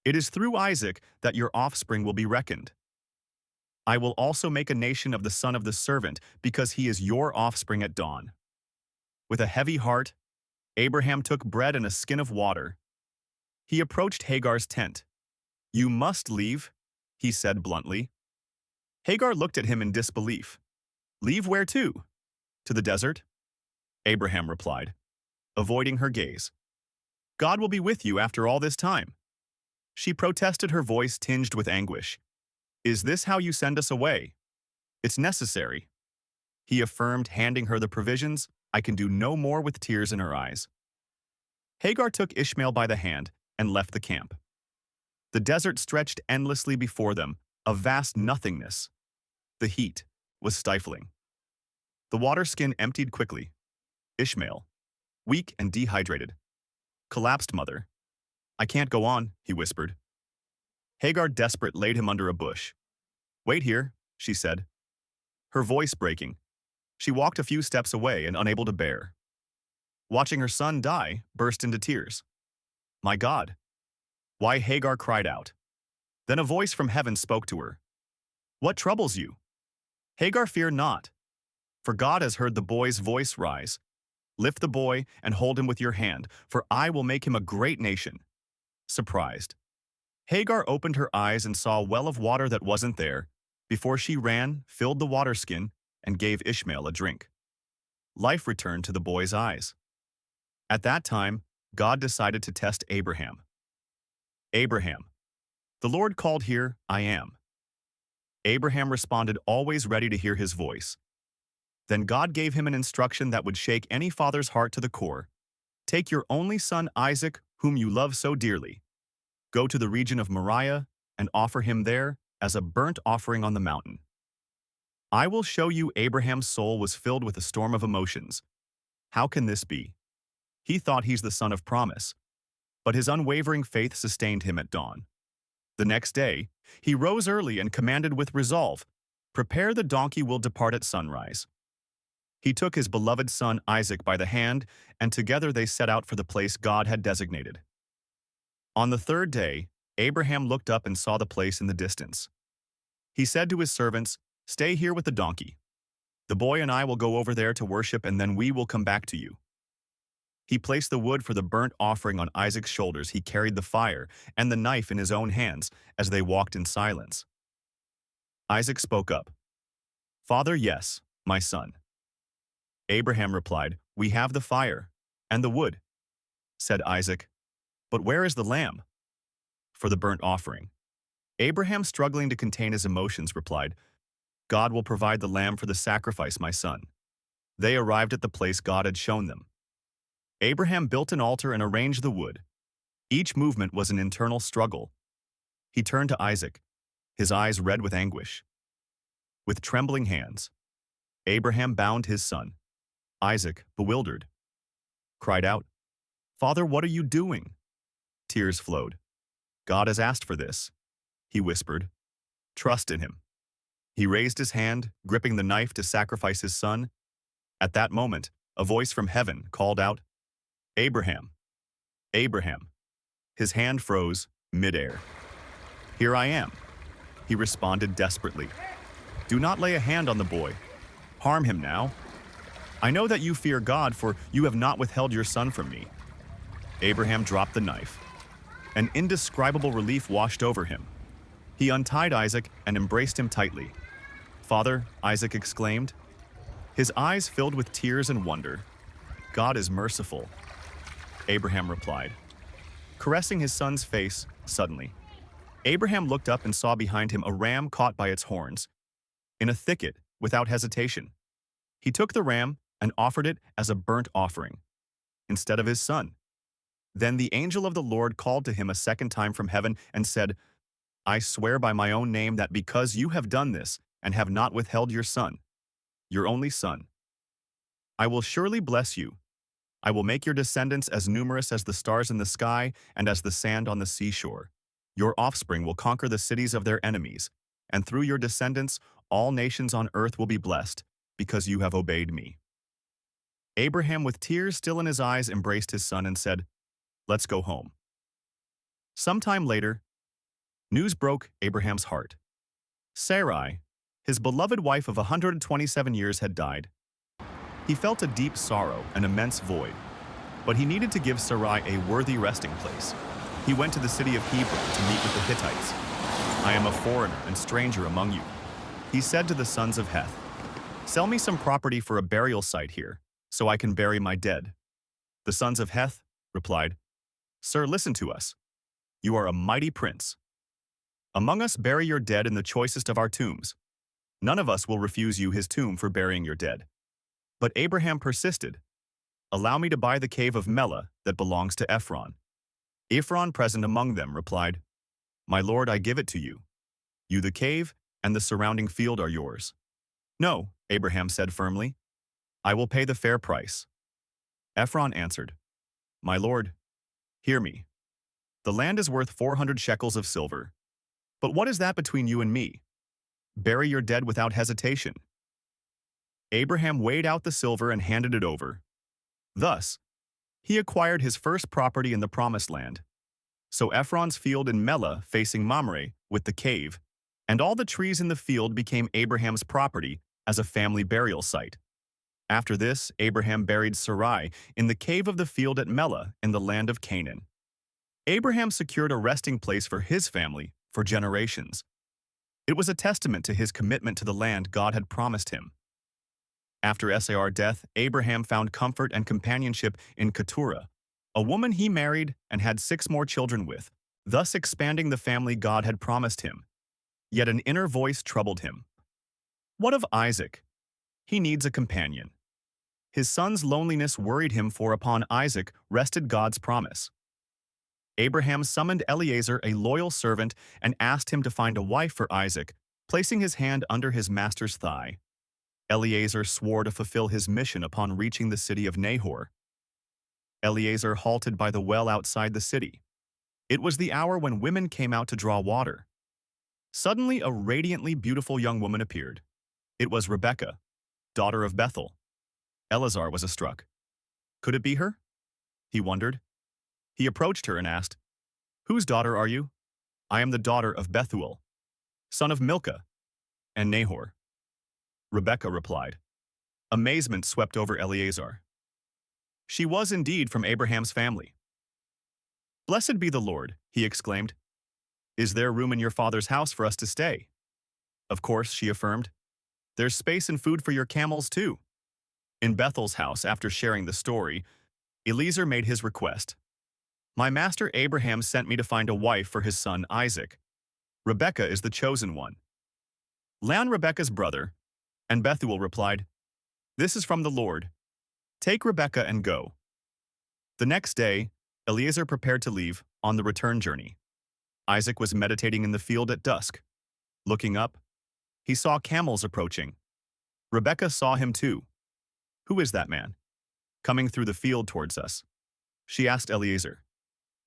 It is through Isaac that your offspring will be reckoned. I will also make a nation of the son of the servant, because he is your offspring at dawn. With a heavy heart, Abraham took bread and a skin of water. He approached Hagar's tent. You must leave, he said bluntly. Hagar looked at him in disbelief. Leave where to? To the desert? Abraham replied, avoiding her gaze. God will be with you after all this time. She protested, her voice tinged with anguish. Is this how you send us away? It's necessary. He affirmed, handing her the provisions. I can do no more, with tears in her eyes. Hagar took Ishmael by the hand and left the camp. The desert stretched endlessly before them, a vast nothingness. The heat was stifling. The water skin emptied quickly. Ishmael, weak and dehydrated, collapsed. Mother, I can't go on, he whispered. Hagar, desperate, laid him under a bush. Wait here, she said, her voice breaking. She walked a few steps away and unable to bear. Watching her son die, burst into tears. My God! Why? Hagar cried out. Then a voice from heaven spoke to her. What troubles you? Hagar, fear not, for God has heard the boy's voice. Rise, lift the boy and hold him with your hand, for I will make him a great nation. Surprised, Hagar opened her eyes and saw a well of water that wasn't there. Before she ran, filled the water skin, and gave Ishmael a drink. Life returned to the boy's eyes. At that time, God decided to test Abraham. Abraham, the Lord called. Here I am. Abraham responded, always ready to hear his voice. Then God gave him an instruction that would shake any father's heart to the core. Take your only son Isaac, whom you love so dearly. Go to the region of Moriah and offer him there as a burnt offering on the mountain. I will show you. Abraham's soul was filled with a storm of emotions. How can this be? He thought he's the son of promise, but his unwavering faith sustained him at dawn. The next day, he rose early and commanded with resolve, prepare the donkey, will depart at sunrise. He took his beloved son Isaac by the hand, and together they set out for the place God had designated. On the third day, Abraham looked up and saw the place in the distance. He said to his servants, stay here with the donkey. The boy and I will go over there to worship, and then we will come back to you. He placed the wood for the burnt offering on Isaac's shoulders. He carried the fire and the knife in his own hands as they walked in silence. Isaac spoke up. Father, yes, my son. Abraham replied, we have the fire and the wood. Said Isaac, but where is the lamb for the burnt offering? Abraham, struggling to contain his emotions, replied, God will provide the lamb for the sacrifice, my son. They arrived at the place God had shown them. Abraham built an altar and arranged the wood. Each movement was an internal struggle. He turned to Isaac, his eyes red with anguish. With trembling hands, Abraham bound his son. Isaac, bewildered, cried out, Father, what are you doing? Tears flowed. God has asked for this, he whispered. Trust in him. He raised his hand, gripping the knife to sacrifice his son. At that moment, a voice from heaven called out, Abraham, Abraham. His hand froze midair. Here I am, he responded desperately. Do not lay a hand on the boy. Harm him now. I know that you fear God, for you have not withheld your son from me. Abraham dropped the knife. An indescribable relief washed over him. He untied Isaac and embraced him tightly. Father, Isaac exclaimed. His eyes filled with tears and wonder. God is merciful, Abraham replied, caressing his son's face. Suddenly, Abraham looked up and saw behind him a ram caught by its horns in a thicket. Without hesitation, he took the ram and offered it as a burnt offering instead of his son. Then the angel of the Lord called to him a second time from heaven and said, I swear by my own name that because you have done this and have not withheld your son, your only son, I will surely bless you. I will make your descendants as numerous as the stars in the sky and as the sand on the seashore. Your offspring will conquer the cities of their enemies, and through your descendants, all nations on earth will be blessed, because you have obeyed me." Abraham, with tears still in his eyes, embraced his son and said, "Let's go home." Sometime later, news broke Abraham's heart. Sarai, his beloved wife of 127 years, had died. He felt a deep sorrow, an immense void, but he needed to give Sarai a worthy resting place. He went to the city of Hebron to meet with the Hittites. "I am a foreigner and stranger among you," he said to the sons of Heth. "Sell me some property for a burial site here, so I can bury my dead." The sons of Heth replied, "Sir, listen to us. You are a mighty prince. Among us bury your dead in the choicest of our tombs. None of us will refuse you his tomb for burying your dead." But Abraham persisted. "Allow me to buy the cave of Melah that belongs to Ephron." Ephron, present among them, replied, "My lord, I give it to you. You, the cave, and the surrounding field are yours." "No," Abraham said firmly. "I will pay the fair price." Ephron answered, "My lord, hear me. The land is worth 400 shekels of silver. But what is that between you and me? Bury your dead without hesitation." Abraham weighed out the silver and handed it over. Thus, he acquired his first property in the Promised Land. So Ephron's field in Melah facing Mamre with the cave, and all the trees in the field became Abraham's property as a family burial site. After this, Abraham buried Sarai in the cave of the field at Melah in the land of Canaan. Abraham secured a resting place for his family for generations. It was a testament to his commitment to the land God had promised him. After Sar's death, Abraham found comfort and companionship in Keturah, a woman he married and had 6 more children with, thus expanding the family God had promised him. Yet an inner voice troubled him. What of Isaac? He needs a companion. His son's loneliness worried him, for upon Isaac rested God's promise. Abraham summoned Eliezer, a loyal servant, and asked him to find a wife for Isaac, placing his hand under his master's thigh. Eliezer swore to fulfill his mission upon reaching the city of Nahor. Eliezer halted by the well outside the city. It was the hour when women came out to draw water. Suddenly, a radiantly beautiful young woman appeared. It was Rebekah, daughter of Bethuel. Eleazar was astruck. Could it be her? He wondered. He approached her and asked, "Whose daughter are you?" "I am the daughter of Bethuel, son of Milcah and Nahor," Rebekah replied. Amazement swept over Eliezer. She was indeed from Abraham's family. "Blessed be the Lord," he exclaimed. "Is there room in your father's house for us to stay?" "Of course," she affirmed. "There's space and food for your camels, too." In Bethel's house, after sharing the story, Eliezer made his request. "My master Abraham sent me to find a wife for his son Isaac. Rebekah is the chosen one." Laban, Rebekah's brother, and Bethuel replied, "This is from the Lord. Take Rebekah and go." The next day, Eliezer prepared to leave on the return journey. Isaac was meditating in the field at dusk. Looking up, he saw camels approaching. Rebekah saw him too. "Who is that man coming through the field towards us?" she asked Eliezer.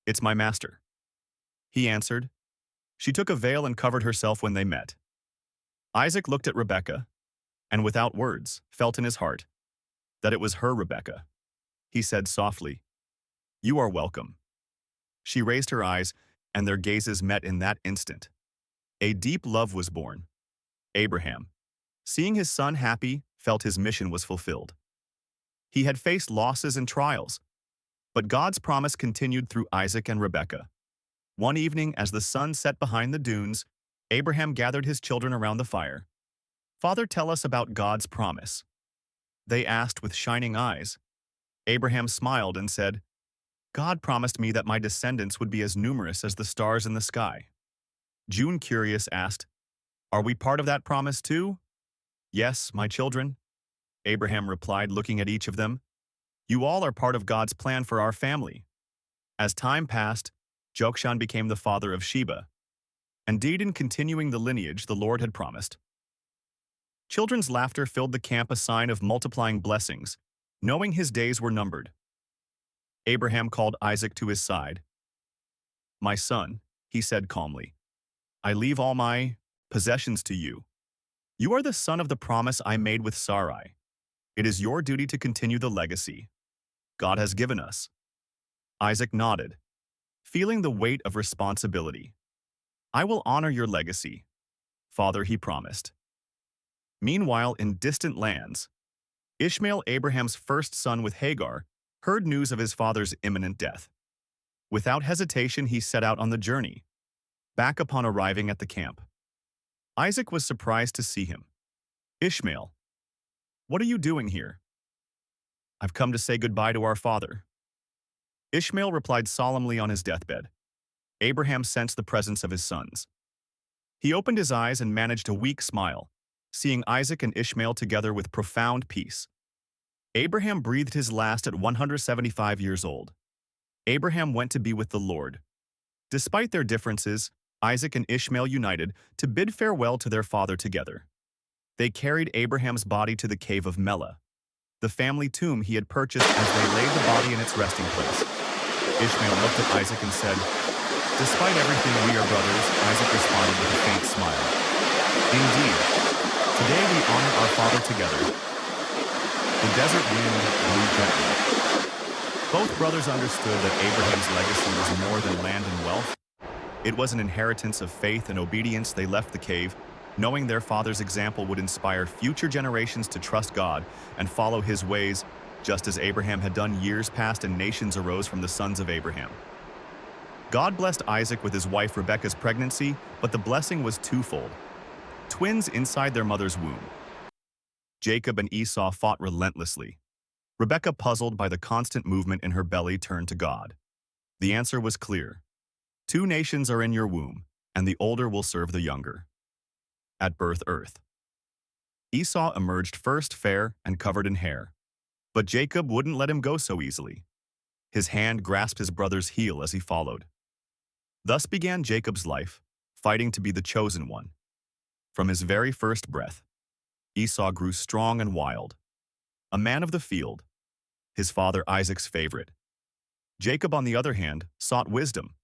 "It's my master," he answered. She took a veil and covered herself when they met. Isaac looked at Rebekah, and without words, felt in his heart that it was her Rebekah. He said softly, "You are welcome." She raised her eyes, and their gazes met in that instant. A deep love was born. Abraham, seeing his son happy, felt his mission was fulfilled. He had faced losses and trials, but God's promise continued through Isaac and Rebekah. One evening, as the sun set behind the dunes, Abraham gathered his children around the fire. "Father, tell us about God's promise," they asked with shining eyes. Abraham smiled and said, "God promised me that my descendants would be as numerous as the stars in the sky." June, curious, asked, "Are we part of that promise too?" "Yes, my children," Abraham replied, looking at each of them. "You all are part of God's plan for our family." As time passed, Jokshan became the father of Sheba. Indeed, in continuing the lineage the Lord had promised. Children's laughter filled the camp, a sign of multiplying blessings, knowing his days were numbered. Abraham called Isaac to his side. "My son," he said calmly, "I leave all my possessions to you. You are the son of the promise I made with Sarai. It is your duty to continue the legacy God has given us. Isaac nodded, feeling the weight of responsibility. I will honor your legacy, Father, he promised. Meanwhile, in distant lands, Ishmael, Abraham's first son with Hagar, heard news of his father's imminent death. Without hesitation, he set out on the journey. Back upon arriving at the camp, Isaac was surprised to see him. Ishmael, what are you doing here? I've come to say goodbye to our father. Ishmael replied solemnly on his deathbed. Abraham sensed the presence of his sons. He opened his eyes and managed a weak smile, seeing Isaac and Ishmael together with profound peace. Abraham breathed his last at 175 years old. Abraham went to be with the Lord. Despite their differences, Isaac and Ishmael united to bid farewell to their father together. They carried Abraham's body to the cave of Mela, the family tomb he had purchased, as they laid the body in its resting place. Ishmael looked at Isaac and said, "Despite everything, we are brothers," Isaac responded with a faint smile. "Indeed, today we honor our father together." The desert wind blew gently. Both brothers understood that Abraham's legacy was more than land and wealth. It was an inheritance of faith and obedience. They left the cave, knowing their father's example would inspire future generations to trust God and follow his ways, just as Abraham had done years past and nations arose from the sons of Abraham. God blessed Isaac with his wife Rebekah's pregnancy, but the blessing was twofold: twins inside their mother's womb. Jacob and Esau fought relentlessly. Rebekah, puzzled by the constant movement in her belly, turned to God. The answer was clear. 2 nations are in your womb, and the older will serve the younger. At birth, Earth. Esau emerged first, fair and covered in hair. But Jacob wouldn't let him go so easily. His hand grasped his brother's heel as he followed. Thus began Jacob's life, fighting to be the chosen one. From his very first breath, Esau grew strong and wild, a man of the field, his father Isaac's favorite. Jacob, on the other hand, sought wisdom,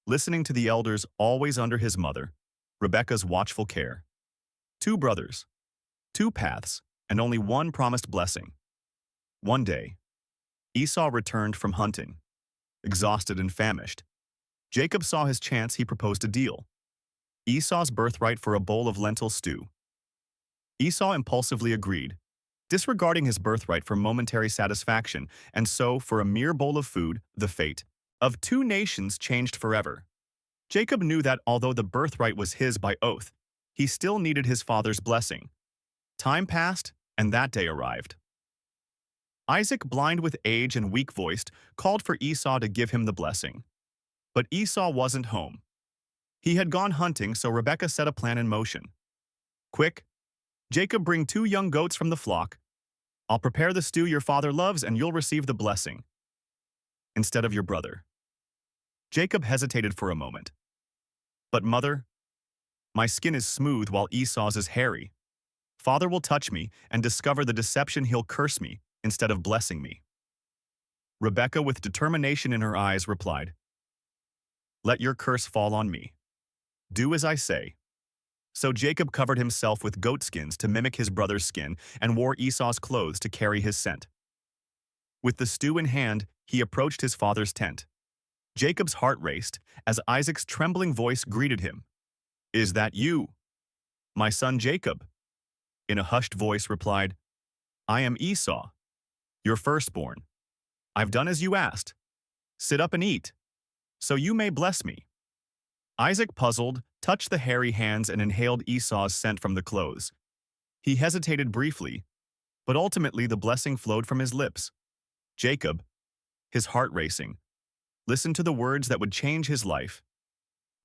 listening to the elders, always under his mother, Rebekah's watchful care. 2 brothers, 2 paths, and only one promised blessing. One day, Esau returned from hunting, exhausted and famished. Jacob saw his chance. He proposed a deal: Esau's birthright for a bowl of lentil stew. Esau impulsively agreed, disregarding his birthright for momentary satisfaction, and so, for a mere bowl of food, the fate of 2 nations changed forever. Jacob knew that although the birthright was his by oath, he still needed his father's blessing. Time passed, and that day arrived. Isaac, blind with age and weak-voiced, called for Esau to give him the blessing. But Esau wasn't home. He had gone hunting, so Rebekah set a plan in motion. "Quick, Jacob, bring 2 young goats from the flock. I'll prepare the stew your father loves, and you'll receive the blessing instead of your brother." Jacob hesitated for a moment. "But mother, my skin is smooth while Esau's is hairy. Father will touch me and discover the deception. He'll curse me instead of blessing me." Rebekah, with determination in her eyes, replied, "Let your curse fall on me. Do as I say." So Jacob covered himself with goat skins to mimic his brother's skin and wore Esau's clothes to carry his scent. With the stew in hand, he approached his father's tent. Jacob's heart raced as Isaac's trembling voice greeted him. "Is that you, my son Jacob?" In a hushed voice replied, "I am Esau, your firstborn. I've done as you asked. Sit up and eat, so you may bless me." Isaac, puzzled, touched the hairy hands and inhaled Esau's scent from the clothes. He hesitated briefly, but ultimately the blessing flowed from his lips. Jacob, his heart racing, listened to the words that would change his life.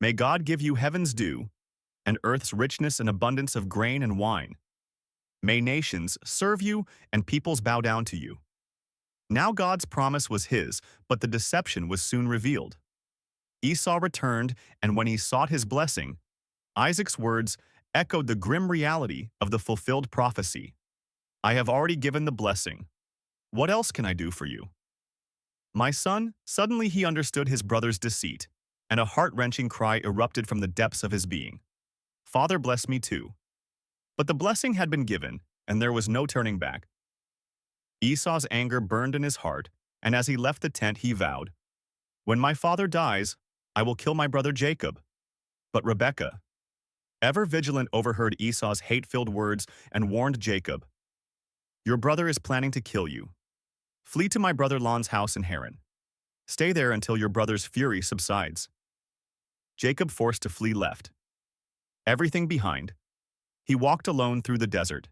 "May God give you heaven's dew and earth's richness and abundance of grain and wine. May nations serve you and peoples bow down to you." Now God's promise was his, but the deception was soon revealed. Esau returned, and when he sought his blessing, Isaac's words echoed the grim reality of the fulfilled prophecy. "I have already given the blessing. What else can I do for you?" "My son," suddenly he understood his brother's deceit, and a heart-wrenching cry erupted from the depths of his being. "Father, bless me too." But the blessing had been given, and there was no turning back. Esau's anger burned in his heart, and as he left the tent he vowed, "When my father dies, I will kill my brother Jacob." But Rebekah, ever vigilant, overheard Esau's hate-filled words and warned Jacob, "Your brother is planning to kill you. Flee to my brother Laban's house in Haran. Stay there until your brother's fury subsides." Jacob, forced to flee, left everything behind. He walked alone through the desert,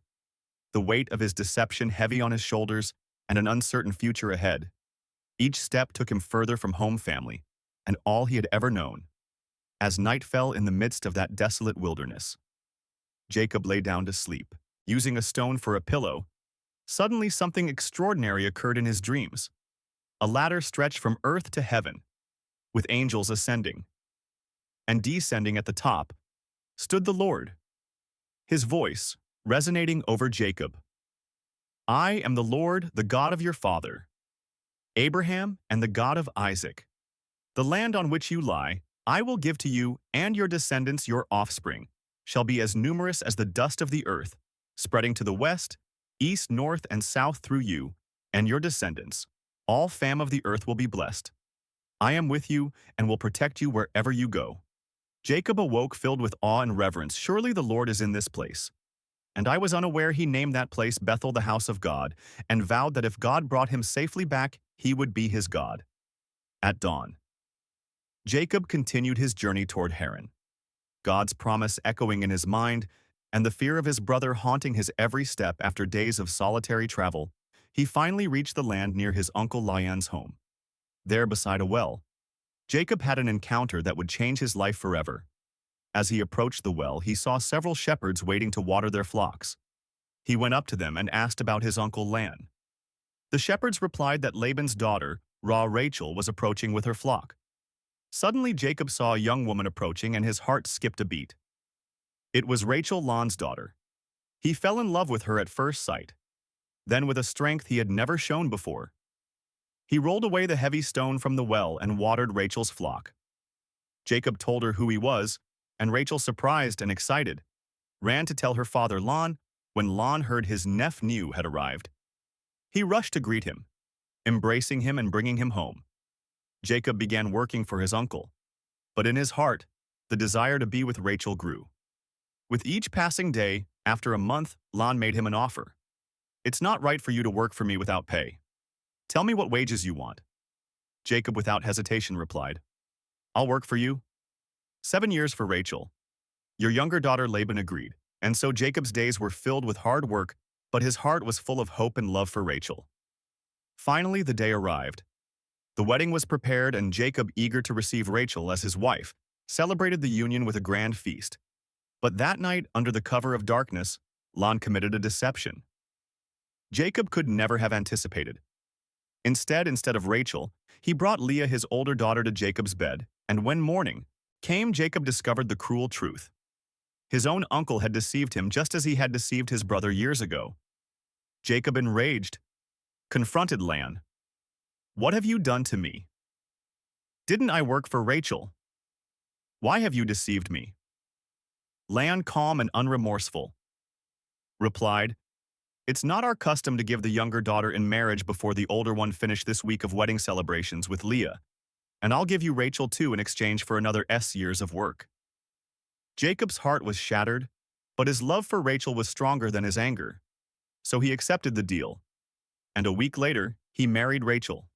the weight of his deception heavy on his shoulders and an uncertain future ahead. Each step took him further from home, family, and all he had ever known. As night fell in the midst of that desolate wilderness, Jacob lay down to sleep, using a stone for a pillow. Suddenly something extraordinary occurred in his dreams. A ladder stretched from earth to heaven, with angels ascending and descending. At the top stood the Lord, his voice resonating over Jacob. "I am the Lord, the God of your father, Abraham, and the God of Isaac. The land on which you lie, I will give to you, and your descendants, your offspring, shall be as numerous as the dust of the earth, spreading to the west, east, north, and south through you, and your descendants. All fam of the earth will be blessed. I am with you and will protect you wherever you go." Jacob awoke filled with awe and reverence. "Surely the Lord is in this place." And I was unaware. He named that place Bethel, the house of God, and vowed that if God brought him safely back, he would be his God. At dawn, Jacob continued his journey toward Haran, God's promise echoing in his mind, and the fear of his brother haunting his every step. After days of solitary travel, he finally reached the land near his uncle Laban's home. There, beside a well, Jacob had an encounter that would change his life forever. As he approached the well, he saw several shepherds waiting to water their flocks. He went up to them and asked about his uncle Laban. The shepherds replied that Laban's daughter, Rachel, was approaching with her flock. Suddenly Jacob saw a young woman approaching and his heart skipped a beat. It was Rachel, Laban's daughter. He fell in love with her at first sight. Then, with a strength he had never shown before, he rolled away the heavy stone from the well and watered Rachel's flock. Jacob told her who he was, and Rachel, surprised and excited, ran to tell her father Laban. When Laban heard his nephew had arrived, he rushed to greet him, embracing him and bringing him home. Jacob began working for his uncle, but in his heart, the desire to be with Rachel grew. With each passing day, after a month, Laban made him an offer. "It's not right for you to work for me without pay. Tell me what wages you want." Jacob, without hesitation, replied, "I'll work for you. 7 years for Rachel." Your younger daughter Laban agreed, and so Jacob's days were filled with hard work, but his heart was full of hope and love for Rachel. Finally, the day arrived. The wedding was prepared, and Jacob, eager to receive Rachel as his wife, celebrated the union with a grand feast. But that night, under the cover of darkness, Laban committed a deception Jacob could never have anticipated. Instead of Rachel, he brought Leah, his older daughter, to Jacob's bed, and when morning came, Jacob discovered the cruel truth. His own uncle had deceived him just as he had deceived his brother years ago. Jacob, enraged, confronted Laban. "What have you done to me? Didn't I work for Rachel? Why have you deceived me?" Laban, calm and unremorseful, replied, "It's not our custom to give the younger daughter in marriage before the older one finish this week of wedding celebrations with Leah, and I'll give you Rachel too in exchange for another years of work." Jacob's heart was shattered, but his love for Rachel was stronger than his anger, so he accepted the deal. And a week later, he married Rachel,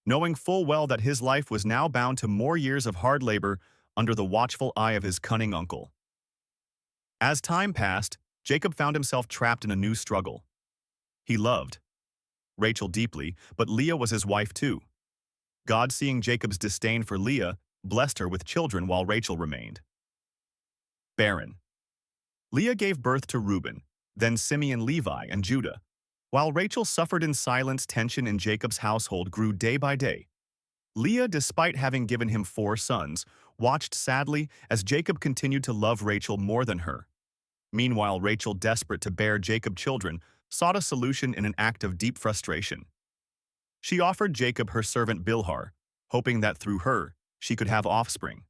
knowing full well that his life was now bound to more years of hard labor under the watchful eye of his cunning uncle. As time passed, Jacob found himself trapped in a new struggle. He loved Rachel deeply, but Leah was his wife too. God, seeing Jacob's disdain for Leah, blessed her with children while Rachel remained barren. Leah gave birth to Reuben, then Simeon, Levi, and Judah, while Rachel suffered in silence. Tension in Jacob's household grew day by day. Leah, despite having given him 4 sons, watched sadly as Jacob continued to love Rachel more than her. Meanwhile, Rachel, desperate to bear Jacob children, sought a solution in an act of deep frustration. She offered Jacob her servant Bilhah, hoping that through her, she could have offspring.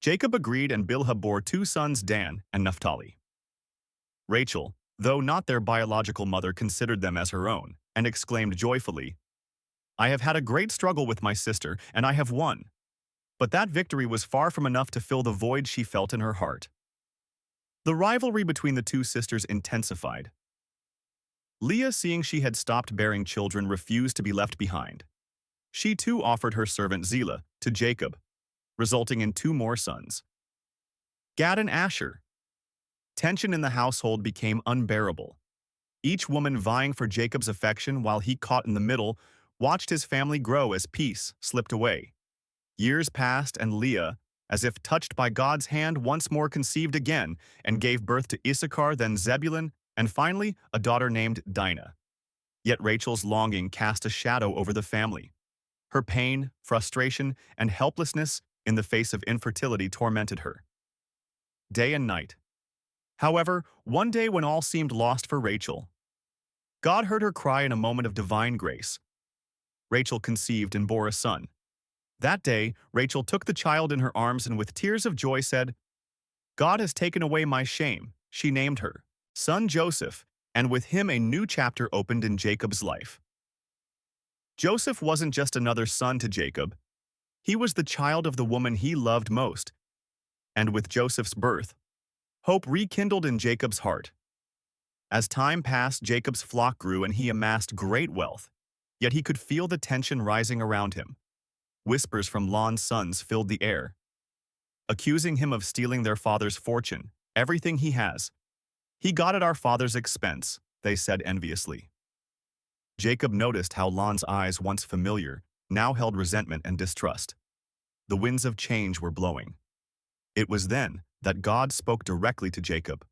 Jacob agreed, and Bilhah bore 2 sons, Dan and Naphtali. Rachel, though not their biological mother, considered them as her own, and exclaimed joyfully, "I have had a great struggle with my sister, and I have won." But that victory was far from enough to fill the void she felt in her heart. The rivalry between the two sisters intensified. Leah, seeing she had stopped bearing children, refused to be left behind. She too offered her servant Zillah to Jacob, resulting in 2 more sons, Gad and Asher. Tension in the household became unbearable. Each woman vying for Jacob's affection while he, caught in the middle, watched his family grow as peace slipped away. Years passed, and Leah, as if touched by God's hand, once more conceived again and gave birth to Issachar, then Zebulun, and finally a daughter named Dinah. Yet Rachel's longing cast a shadow over the family. Her pain, frustration, and helplessness in the face of infertility tormented her day and night. However, one day when all seemed lost for Rachel, God heard her cry in a moment of divine grace. Rachel conceived and bore a son. That day, Rachel took the child in her arms and with tears of joy said, "God has taken away my shame." She named her son Joseph, and with him a new chapter opened in Jacob's life. Joseph wasn't just another son to Jacob. He was the child of the woman he loved most. And with Joseph's birth, hope rekindled in Jacob's heart. As time passed, Jacob's flock grew and he amassed great wealth, yet he could feel the tension rising around him. Whispers from Laban's sons filled the air, accusing him of stealing their father's fortune, everything he has. "He got at our father's expense," they said enviously. Jacob noticed how Laban's eyes, once familiar, now held resentment and distrust. The winds of change were blowing. It was then that God spoke directly to Jacob.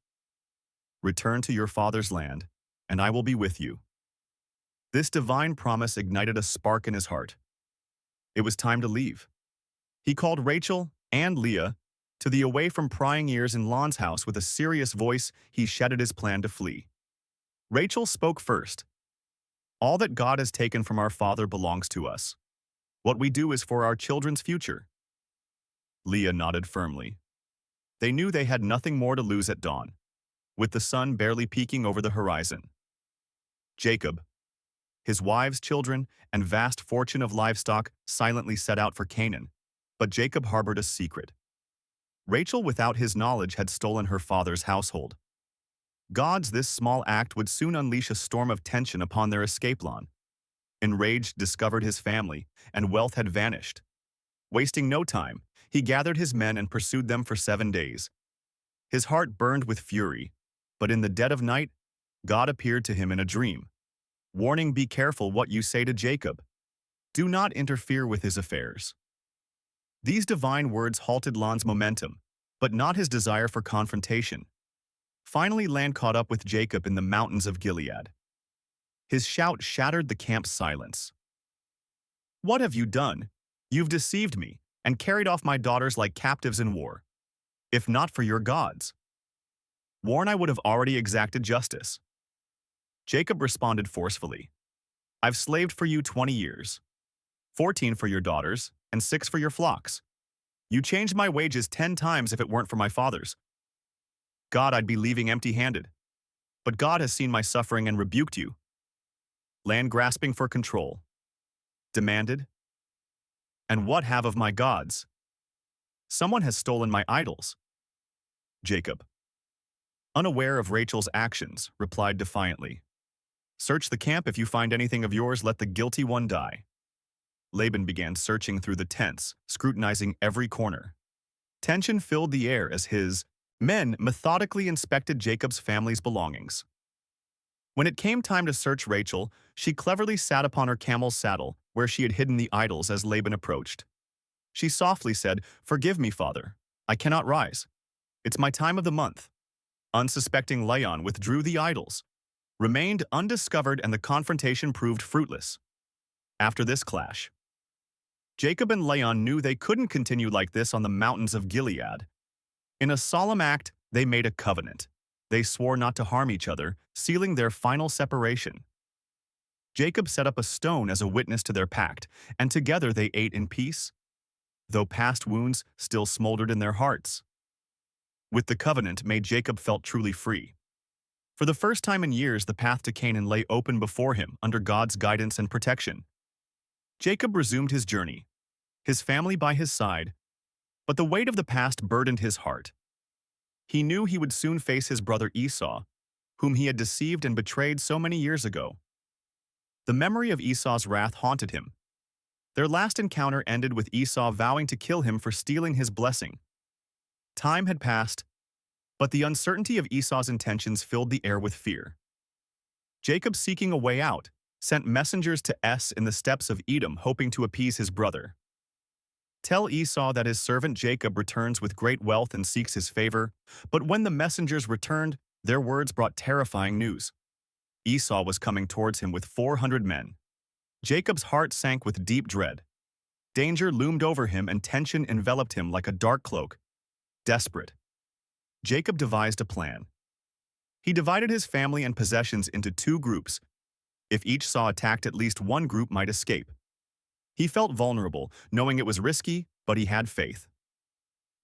"Return to your father's land, and I will be with you." This divine promise ignited a spark in his heart. It was time to leave. He called Rachel and Leah to the away from prying ears in Laban's house. With a serious voice, he shedded his plan to flee. Rachel spoke first. "All that God has taken from our father belongs to us. What we do is for our children's future." Leah nodded firmly. They knew they had nothing more to lose at dawn, with the sun barely peeking over the horizon. Jacob, his wives, children, and vast fortune of livestock silently set out for Canaan, but Jacob harbored a secret. Rachel, without his knowledge, had stolen her father's household. This small act would soon unleash a storm of tension upon their escape lawn. Enraged, discovered his family, and wealth had vanished. Wasting no time, he gathered his men and pursued them for 7 days. His heart burned with fury, but in the dead of night, God appeared to him in a dream. Warning: be careful what you say to Jacob. Do not interfere with his affairs. These divine words halted Laban's momentum, but not his desire for confrontation. Finally, Laban caught up with Jacob in the mountains of Gilead. His shout shattered the camp's silence. "What have you done? You've deceived me and carried off my daughters like captives in war. If not for your gods, warn, I would have already exacted justice." Jacob responded forcefully, "I've slaved for you 20 years, 14 for your daughters, and 6 for your flocks. You changed my wages 10 times. If it weren't for my father's God, I'd be leaving empty-handed. But God has seen my suffering and rebuked you." Laban, grasping for control, demanded, "And what have of my gods? Someone has stolen my idols." Jacob, unaware of Rachel's actions, replied defiantly, "Search the camp. If you find anything of yours, let the guilty one die." Laban began searching through the tents, scrutinizing every corner. Tension filled the air as his men methodically inspected Jacob's family's belongings. When it came time to search Rachel, she cleverly sat upon her camel's saddle, where she had hidden the idols. As Laban approached, she softly said, "Forgive me, father. I cannot rise. It's my time of the month." Unsuspecting Laban withdrew the idols, remained undiscovered, and the confrontation proved fruitless. After this clash, Jacob and Laban knew they couldn't continue like this on the mountains of Gilead. In a solemn act, they made a covenant. They swore not to harm each other, sealing their final separation. Jacob set up a stone as a witness to their pact, and together they ate in peace, though past wounds still smoldered in their hearts. With the covenant made, Jacob felt truly free. For the first time in years, the path to Canaan lay open before him under God's guidance and protection. Jacob resumed his journey, his family by his side, but the weight of the past burdened his heart. He knew he would soon face his brother Esau, whom he had deceived and betrayed so many years ago. The memory of Esau's wrath haunted him. Their last encounter ended with Esau vowing to kill him for stealing his blessing. Time had passed, but the uncertainty of Esau's intentions filled the air with fear. Jacob, seeking a way out, sent messengers to in the steppes of Edom, hoping to appease his brother. "Tell Esau that his servant Jacob returns with great wealth and seeks his favor." But when the messengers returned, their words brought terrifying news. Esau was coming towards him with 400 men. Jacob's heart sank with deep dread. Danger loomed over him and tension enveloped him like a dark cloak. Desperate, Jacob devised a plan. He divided his family and possessions into two groups. If each saw attacked, at least one group might escape. He felt vulnerable, knowing it was risky, but he had faith.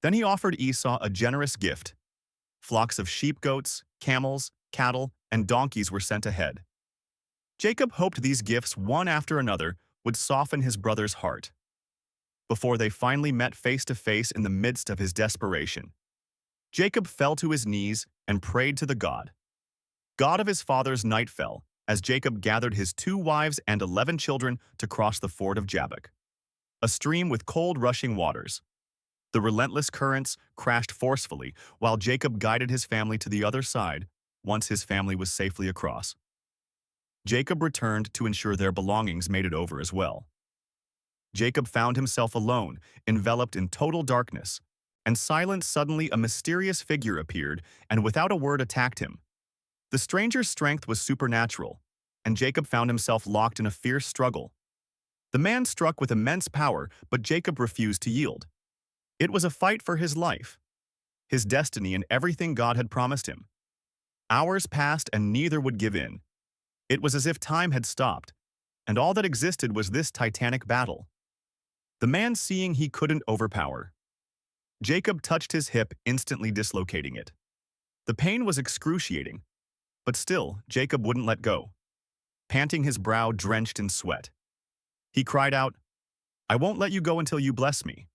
Then he offered Esau a generous gift. Flocks of sheep-goats, camels, cattle, and donkeys were sent ahead. Jacob hoped these gifts, one after another, would soften his brother's heart. Before they finally met face to face in the midst of his desperation, Jacob fell to his knees and prayed to the God of his fathers. Night fell as Jacob gathered his 2 wives and 11 children to cross the ford of Jabbok, a stream with cold rushing waters. The relentless currents crashed forcefully while Jacob guided his family to the other side. Once his family was safely across, Jacob returned to ensure their belongings made it over as well. Jacob found himself alone, enveloped in total darkness, and silence. Suddenly a mysterious figure appeared and without a word attacked him. The stranger's strength was supernatural, and Jacob found himself locked in a fierce struggle. The man struck with immense power, but Jacob refused to yield. It was a fight for his life, his destiny, and everything God had promised him. Hours passed and neither would give in. It was as if time had stopped, and all that existed was this titanic battle. The man, seeing he couldn't overpower Jacob, touched his hip, instantly dislocating it. The pain was excruciating, but still Jacob wouldn't let go. Panting, his brow drenched in sweat, he cried out, "I won't let you go until you bless me."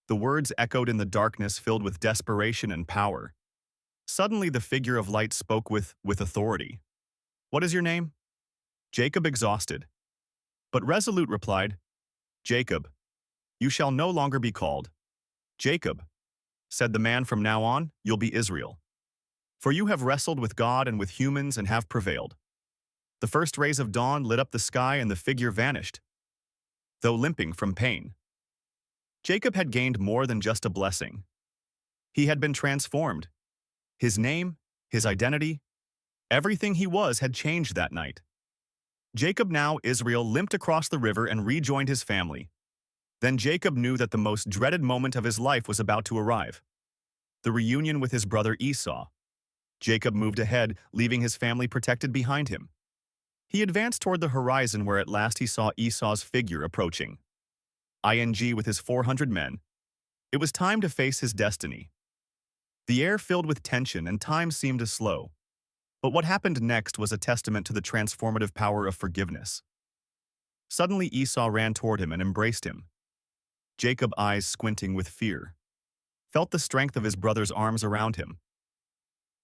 The words echoed in the darkness, filled with desperation and power. Suddenly the figure of light spoke with authority. "What is your name?" Jacob, exhausted but resolute, replied, "Jacob. You shall no longer be called Jacob," said the man. "From now on, you'll be Israel. For you have wrestled with God and with humans and have prevailed." The first rays of dawn lit up the sky and the figure vanished, though limping from pain. Jacob had gained more than just a blessing. He had been transformed. His name, his identity, everything he was had changed that night. Jacob, now Israel, limped across the river and rejoined his family. Then Jacob knew that the most dreaded moment of his life was about to arrive: the reunion with his brother Esau. Jacob moved ahead, leaving his family protected behind him. He advanced toward the horizon, where at last he saw Esau's figure approaching, with his 400 men. It was time to face his destiny. The air filled with tension and time seemed to slow. But what happened next was a testament to the transformative power of forgiveness. Suddenly Esau ran toward him and embraced him. Jacob, eyes squinting with fear, felt the strength of his brother's arms around him.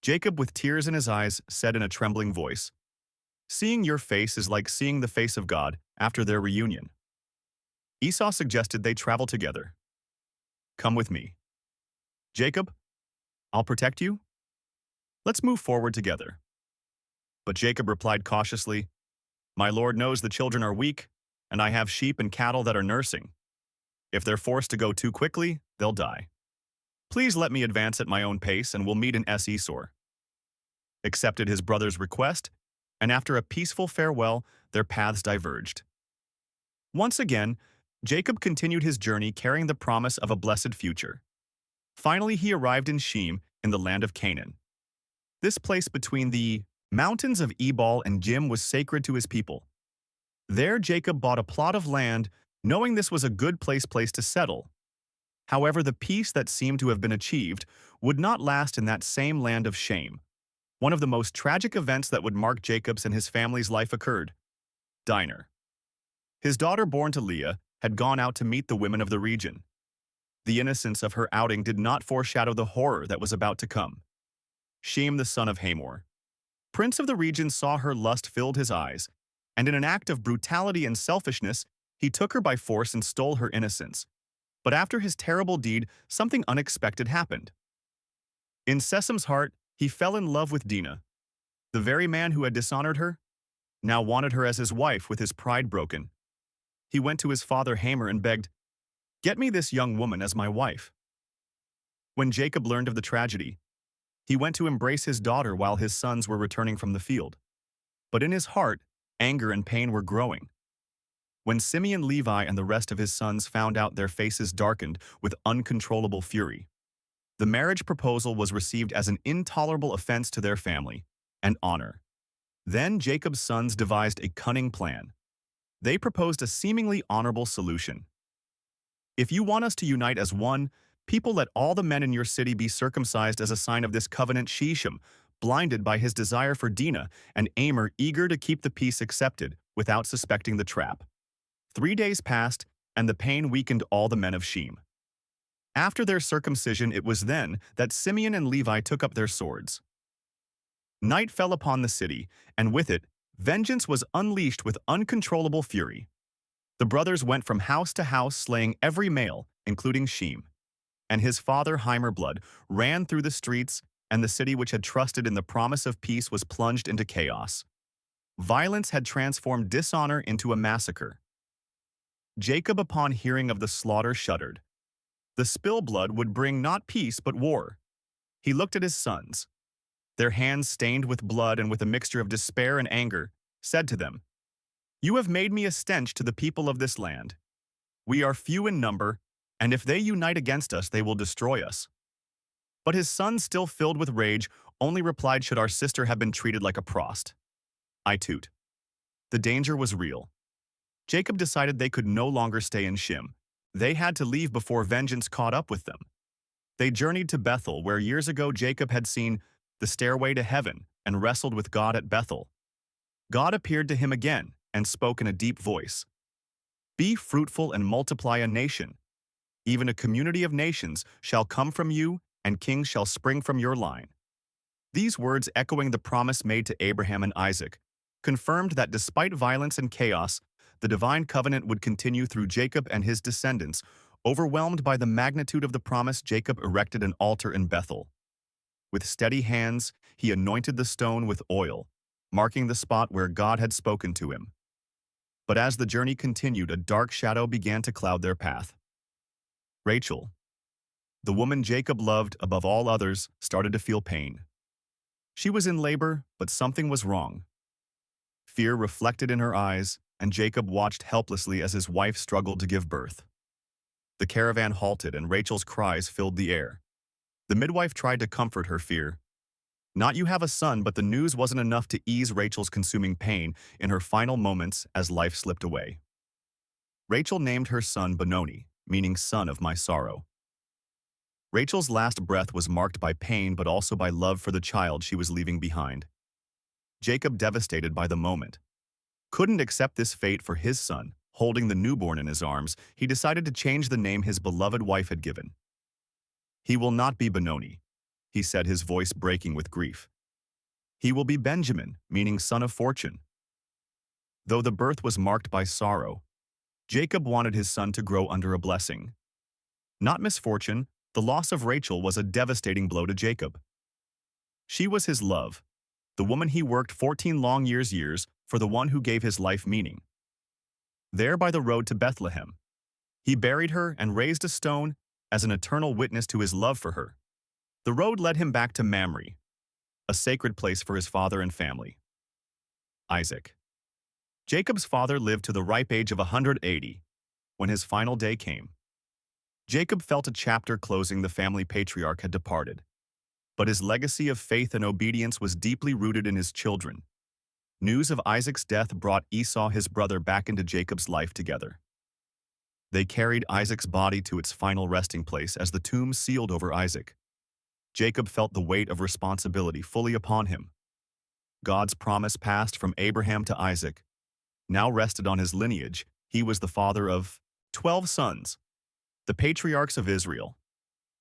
Jacob, with tears in his eyes, said in a trembling voice, "Seeing your face is like seeing the face of God." After their reunion, Esau suggested they travel together. "Come with me, Jacob. I'll protect you. Let's move forward together." But Jacob replied cautiously, "My Lord knows the children are weak, and I have sheep and cattle that are nursing. If they're forced to go too quickly, they'll die. Please let me advance at my own pace and we'll meet in Esau." Accepted his brother's request, and after a peaceful farewell, their paths diverged. Once again, Jacob continued his journey, carrying the promise of a blessed future. Finally, he arrived in Shem, in the land of Canaan. This place between the mountains of Ebal and Jim was sacred to his people. There, Jacob bought a plot of land, knowing this was a good place to settle. However, the peace that seemed to have been achieved would not last in that same land of shame. One of the most tragic events that would mark Jacob's and his family's life occurred. Dinah. His daughter born to Leah had gone out to meet the women of the region. The innocence of her outing did not foreshadow the horror that was about to come. Shem, the son of Hamor, prince of the region, saw her lust filled his eyes, and in an act of brutality and selfishness, he took her by force and stole her innocence. But after his terrible deed, something unexpected happened. In Sesam's heart, he fell in love with Dinah. The very man who had dishonored her now wanted her as his wife with his pride broken. He went to his father Hamor and begged, "Get me this young woman as my wife." When Jacob learned of the tragedy, he went to embrace his daughter while his sons were returning from the field. But in his heart, anger and pain were growing. When Simeon, Levi, and the rest of his sons found out, their faces darkened with uncontrollable fury. The marriage proposal was received as an intolerable offense to their family and honor. Then Jacob's sons devised a cunning plan. They proposed a seemingly honorable solution. "If you want us to unite as one, people, let all the men in your city be circumcised as a sign of this covenant." Shechem, blinded by his desire for Dinah, and Amer, eager to keep the peace, accepted without suspecting the trap. 3 days passed, and the pain weakened all the men of Shem. After their circumcision, it was then that Simeon and Levi took up their swords. Night fell upon the city, and with it, vengeance was unleashed with uncontrollable fury. The brothers went from house to house, slaying every male, including Shem. And his father Hamor blood ran through the streets, and the city which had trusted in the promise of peace was plunged into chaos. Violence had transformed dishonor into a massacre. Jacob, upon hearing of the slaughter, shuddered. The spill blood would bring not peace but war. He looked at his sons. Their hands stained with blood, and with a mixture of despair and anger, said to them, "You have made me a stench to the people of this land. We are few in number, and if they unite against us, they will destroy us." But his sons, still filled with rage, only replied, "Should our sister have been treated like a prost?" I toot. The danger was real. Jacob decided they could no longer stay in Shem. They had to leave before vengeance caught up with them. They journeyed to Bethel, where years ago Jacob had seen the stairway to heaven and wrestled with God at Bethel. God appeared to him again and spoke in a deep voice. "Be fruitful and multiply a nation. Even a community of nations shall come from you, and kings shall spring from your line." These words, echoing the promise made to Abraham and Isaac, confirmed that despite violence and chaos, the divine covenant would continue through Jacob and his descendants. Overwhelmed by the magnitude of the promise, Jacob erected an altar in Bethel. With steady hands, he anointed the stone with oil, marking the spot where God had spoken to him. But as the journey continued, a dark shadow began to cloud their path. Rachel, the woman Jacob loved above all others, started to feel pain. She was in labor, but something was wrong. Fear reflected in her eyes, and Jacob watched helplessly as his wife struggled to give birth. The caravan halted, and Rachel's cries filled the air. The midwife tried to comfort her fear. "Not you have a son," but the news wasn't enough to ease Rachel's consuming pain in her final moments as life slipped away. Rachel named her son Benoni, meaning son of my sorrow. Rachel's last breath was marked by pain, but also by love for the child she was leaving behind. Jacob, devastated by the moment, couldn't accept this fate for his son. Holding the newborn in his arms, he decided to change the name his beloved wife had given. "He will not be Benoni," he said, his voice breaking with grief. "He will be Benjamin, meaning son of fortune." Though the birth was marked by sorrow, Jacob wanted his son to grow under a blessing. Not misfortune, the loss of Rachel was a devastating blow to Jacob. She was his love, the woman he worked 14 long years for, the one who gave his life meaning. There by the road to Bethlehem, he buried her and raised a stone as an eternal witness to his love for her. The road led him back to Mamre, a sacred place for his father and family. Isaac. Jacob's father lived to the ripe age of 180 when his final day came. Jacob felt a chapter closing. The family patriarch had departed, but his legacy of faith and obedience was deeply rooted in his children. News of Isaac's death brought Esau, his brother, back into Jacob's life together. They carried Isaac's body to its final resting place as the tomb sealed over Isaac. Jacob felt the weight of responsibility fully upon him. God's promise passed from Abraham to Isaac, now rested on his lineage. He was the father of 12 sons, the patriarchs of Israel,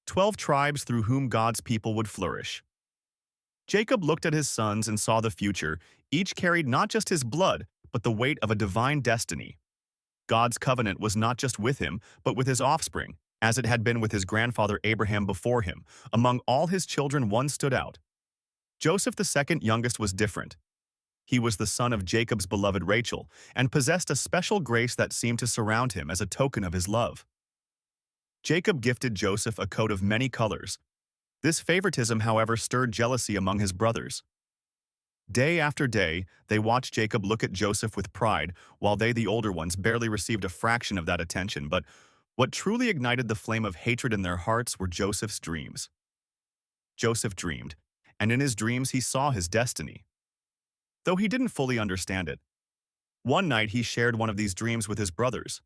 12 tribes through whom God's people would flourish. Jacob looked at his sons and saw the future. Each carried not just his blood, but the weight of a divine destiny. God's covenant was not just with him, but with his offspring, as it had been with his grandfather Abraham before him. Among all his children, one stood out. Joseph, the second youngest, was different. He was the son of Jacob's beloved Rachel, and possessed a special grace that seemed to surround him as a token of his love. Jacob gifted Joseph a coat of many colors. This favoritism, however, stirred jealousy among his brothers. Day after day, they watched Jacob look at Joseph with pride, while they, the older ones, barely received a fraction of that attention. But what truly ignited the flame of hatred in their hearts were Joseph's dreams. Joseph dreamed, and in his dreams he saw his destiny, though he didn't fully understand it. One night he shared one of these dreams with his brothers.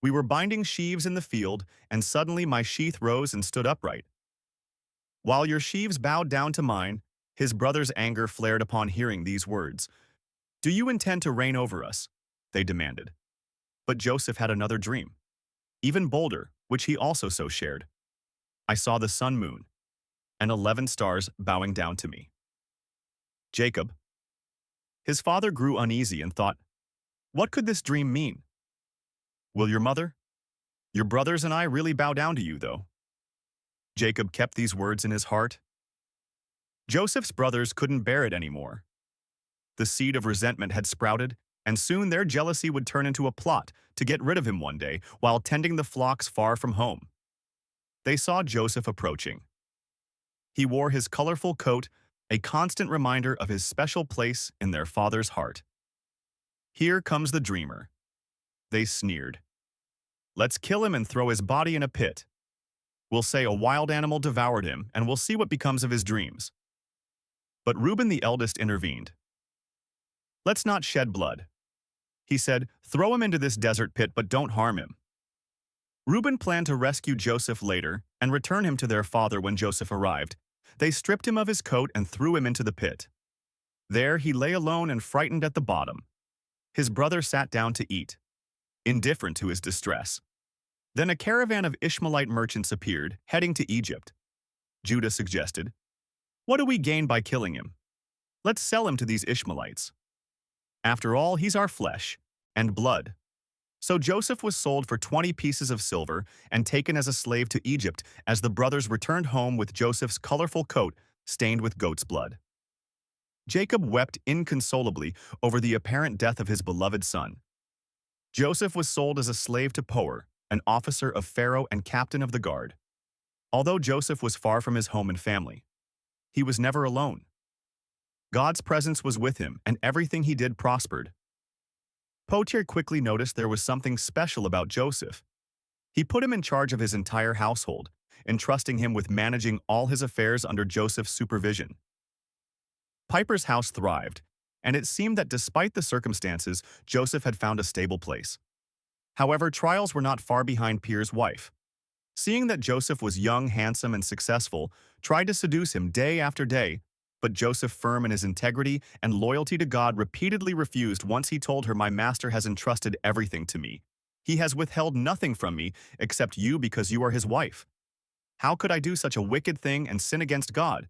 "We were binding sheaves in the field, and suddenly my sheath rose and stood upright, while your sheaves bowed down to mine." His brothers' anger flared upon hearing these words. "Do you intend to reign over us?" they demanded. But Joseph had another dream, even bolder, which he also so shared. "I saw the sun, moon, and 11 stars bowing down to me." Jacob, his father, grew uneasy and thought, "What could this dream mean? Will your mother, your brothers, and I really bow down to you, though?" Jacob kept these words in his heart. Joseph's brothers couldn't bear it anymore. The seed of resentment had sprouted, and soon their jealousy would turn into a plot to get rid of him one day while tending the flocks far from home. They saw Joseph approaching. He wore his colorful coat, a constant reminder of his special place in their father's heart. "Here comes the dreamer," they sneered. "Let's kill him and throw his body in a pit. We'll say a wild animal devoured him, and we'll see what becomes of his dreams." But Reuben, the eldest, intervened. "Let's not shed blood," he said. "Throw him into this desert pit, but don't harm him." Reuben planned to rescue Joseph later and return him to their father when Joseph arrived. They stripped him of his coat and threw him into the pit. There he lay alone and frightened at the bottom. His brother sat down to eat, indifferent to his distress. Then a caravan of Ishmaelite merchants appeared, heading to Egypt. Judah suggested, "What do we gain by killing him? Let's sell him to these Ishmaelites. After all, he's our flesh and blood." So Joseph was sold for 20 pieces of silver and taken as a slave to Egypt as the brothers returned home with Joseph's colorful coat stained with goat's blood. Jacob wept inconsolably over the apparent death of his beloved son. Joseph was sold as a slave to Poer, an officer of Pharaoh and captain of the guard. Although Joseph was far from his home and family, he was never alone. God's presence was with him, and everything he did prospered. Potiphar quickly noticed there was something special about Joseph. He put him in charge of his entire household, entrusting him with managing all his affairs under Joseph's supervision. Piper's house thrived, and it seemed that despite the circumstances, Joseph had found a stable place. However, trials were not far behind Pierre's wife. Seeing that Joseph was young, handsome, and successful, tried to seduce him day after day, but Joseph, firm in his integrity and loyalty to God, repeatedly refused. Once he told her, "My master has entrusted everything to me. He has withheld nothing from me except you because you are his wife. How could I do such a wicked thing and sin against God?"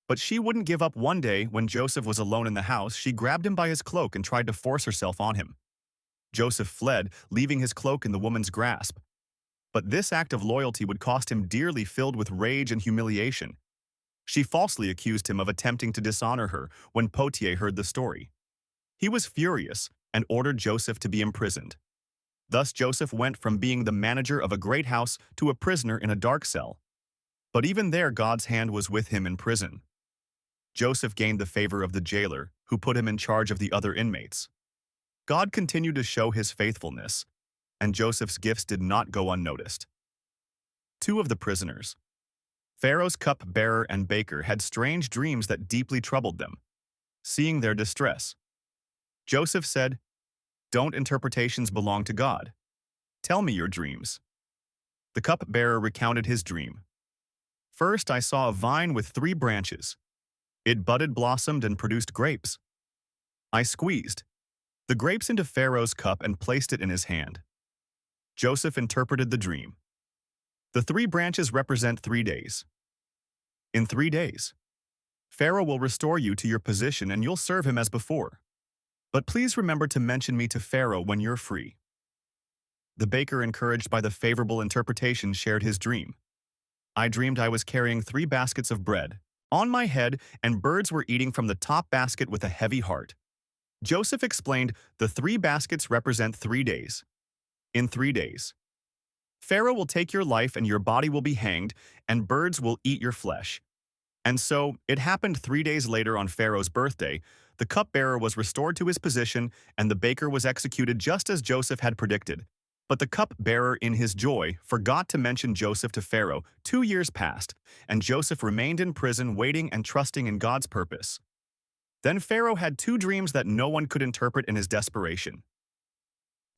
But she wouldn't give up. One day, when Joseph was alone in the house, she grabbed him by his cloak and tried to force herself on him. Joseph fled, leaving his cloak in the woman's grasp. But this act of loyalty would cost him dearly. Filled with rage and humiliation, she falsely accused him of attempting to dishonor her. When Potiphar heard the story, he was furious and ordered Joseph to be imprisoned. Thus Joseph went from being the manager of a great house to a prisoner in a dark cell. But even there, God's hand was with him in prison. Joseph gained the favor of the jailer, who put him in charge of the other inmates. God continued to show his faithfulness, and Joseph's gifts did not go unnoticed. Two of the prisoners, Pharaoh's cup-bearer and baker, had strange dreams that deeply troubled them. Seeing their distress, Joseph said, "Don't interpretations belong to God? Tell me your dreams." The cup-bearer recounted his dream. First, I saw a vine with 3 branches. It budded, blossomed, and produced grapes. I squeezed the grapes into Pharaoh's cup and placed it in his hand. Joseph interpreted the dream. The 3 branches represent 3 days. In 3 days, Pharaoh will restore you to your position and you'll serve him as before. But please remember to mention me to Pharaoh when you're free. The baker, encouraged by the favorable interpretation, shared his dream. I dreamed I was carrying 3 baskets of bread on my head, and birds were eating from the top basket with a heavy heart. Joseph explained the 3 baskets represent 3 days. In 3 days, Pharaoh will take your life and your body will be hanged, and birds will eat your flesh. And so, it happened 3 days later on Pharaoh's birthday. The cupbearer was restored to his position, and the baker was executed just as Joseph had predicted. But the cupbearer, in his joy, forgot to mention Joseph to Pharaoh. 2 years passed, and Joseph remained in prison, waiting and trusting in God's purpose. Then Pharaoh had 2 dreams that no one could interpret in his desperation.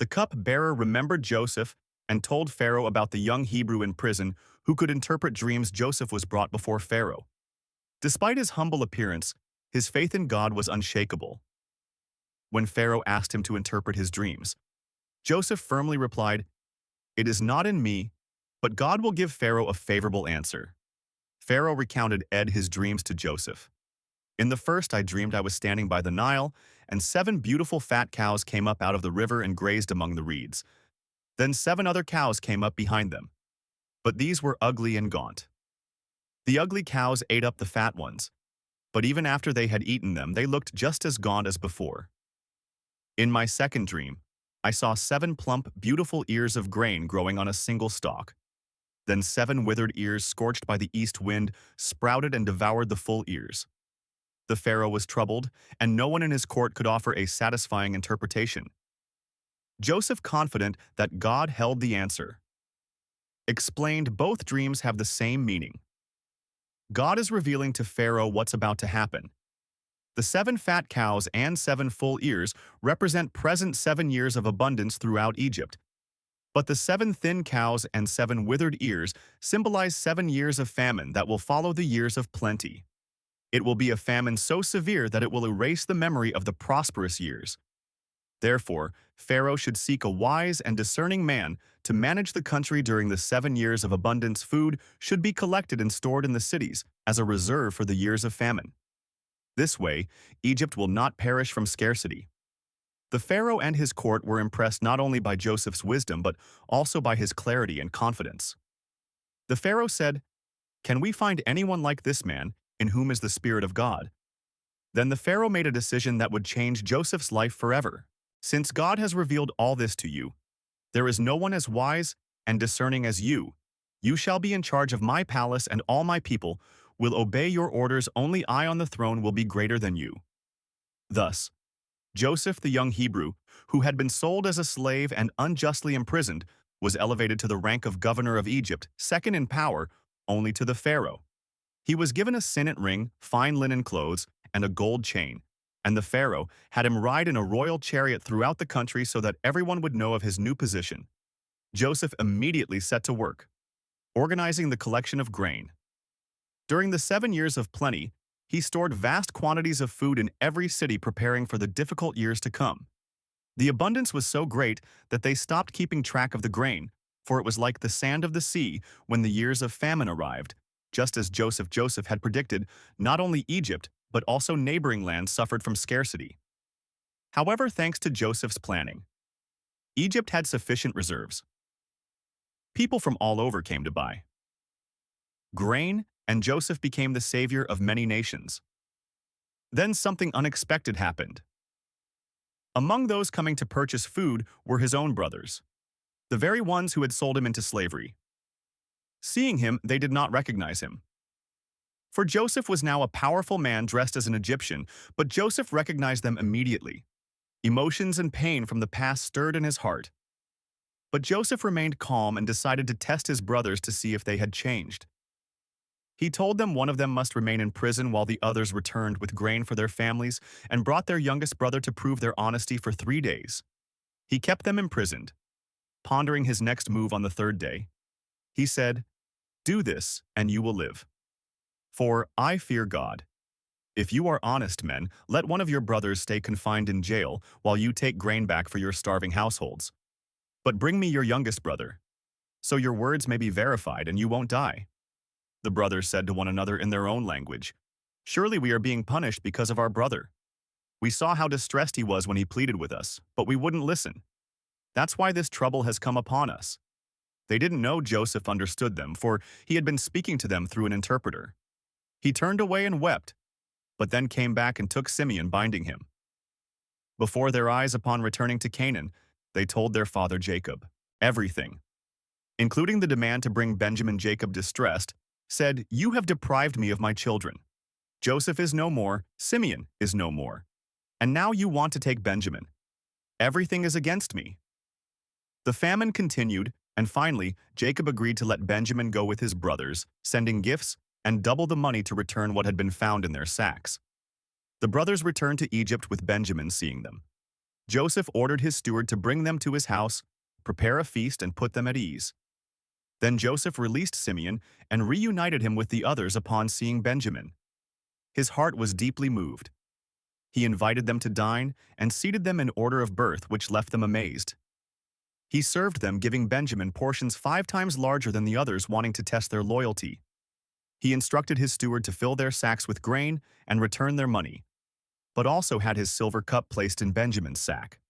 The cupbearer remembered Joseph and told Pharaoh about the young Hebrew in prison who could interpret dreams. Joseph was brought before Pharaoh. Despite his humble appearance, his faith in God was unshakable. When Pharaoh asked him to interpret his dreams, Joseph firmly replied, "It is not in me, but God will give Pharaoh a favorable answer." Pharaoh recounted his dreams to Joseph. In the first, I dreamed I was standing by the Nile, and 7 beautiful fat cows came up out of the river and grazed among the reeds. Then 7 other cows came up behind them. But these were ugly and gaunt. The ugly cows ate up the fat ones, but even after they had eaten them, they looked just as gaunt as before. In my second dream, I saw 7 plump, beautiful ears of grain growing on a single stalk. Then 7 withered ears, scorched by the east wind, sprouted and devoured the full ears. The Pharaoh was troubled, and no one in his court could offer a satisfying interpretation. Joseph, confident that God held the answer, explained both dreams have the same meaning. God is revealing to Pharaoh what's about to happen. The 7 fat cows and 7 full ears represent present 7 years of abundance throughout Egypt. But the 7 thin cows and 7 withered ears symbolize 7 years of famine that will follow the years of plenty. It will be a famine so severe that it will erase the memory of the prosperous years. Therefore, Pharaoh should seek a wise and discerning man to manage the country during the 7 years of abundance. Food should be collected and stored in the cities as a reserve for the years of famine. This way, Egypt will not perish from scarcity. The Pharaoh and his court were impressed not only by Joseph's wisdom but also by his clarity and confidence. The Pharaoh said, "Can we find anyone like this man, in whom is the Spirit of God?" Then the Pharaoh made a decision that would change Joseph's life forever. "Since God has revealed all this to you, there is no one as wise and discerning as you. You shall be in charge of my palace, and all my people will obey your orders. Only I on the throne will be greater than you." Thus, Joseph, the young Hebrew, who had been sold as a slave and unjustly imprisoned, was elevated to the rank of governor of Egypt, second in power only to the Pharaoh. He was given a signet ring, fine linen clothes, and a gold chain, and the Pharaoh had him ride in a royal chariot throughout the country so that everyone would know of his new position. Joseph immediately set to work, organizing the collection of grain. During the 7 years of plenty, he stored vast quantities of food in every city, preparing for the difficult years to come. The abundance was so great that they stopped keeping track of the grain, for it was like the sand of the sea when the years of famine arrived. Just as Joseph had predicted, not only Egypt, but also neighboring lands suffered from scarcity. However, thanks to Joseph's planning, Egypt had sufficient reserves. People from all over came to buy grain, and Joseph became the savior of many nations. Then something unexpected happened. Among those coming to purchase food were his own brothers, the very ones who had sold him into slavery. Seeing him, they did not recognize him. For Joseph was now a powerful man dressed as an Egyptian, but Joseph recognized them immediately. Emotions and pain from the past stirred in his heart. But Joseph remained calm and decided to test his brothers to see if they had changed. He told them one of them must remain in prison while the others returned with grain for their families, and brought their youngest brother to prove their honesty for 3 days. He kept them imprisoned. Pondering his next move on the 3rd day, he said, Do this, and you will live. For I fear God. If you are honest men, let one of your brothers stay confined in jail while you take grain back for your starving households. But bring me your youngest brother, so your words may be verified and you won't die." The brothers said to one another in their own language, "Surely we are being punished because of our brother. We saw how distressed he was when he pleaded with us, but we wouldn't listen. That's why this trouble has come upon us." They didn't know Joseph understood them, for he had been speaking to them through an interpreter. He turned away and wept, but then came back and took Simeon, binding him. Before their eyes, upon returning to Canaan, they told their father Jacob everything, including the demand to bring Benjamin. Jacob, distressed, said, "You have deprived me of my children. Joseph is no more, Simeon is no more, and now you want to take Benjamin. Everything is against me." The famine continued, and finally Jacob agreed to let Benjamin go with his brothers, sending gifts and double the money to return what had been found in their sacks. The brothers returned to Egypt with Benjamin, seeing them. Joseph ordered his steward to bring them to his house, prepare a feast, and put them at ease. Then Joseph released Simeon and reunited him with the others upon seeing Benjamin. His heart was deeply moved. He invited them to dine and seated them in order of birth, which left them amazed. He served them, giving Benjamin portions 5 times larger than the others, wanting to test their loyalty. He instructed his steward to fill their sacks with grain and return their money, but also had his silver cup placed in Benjamin's sack.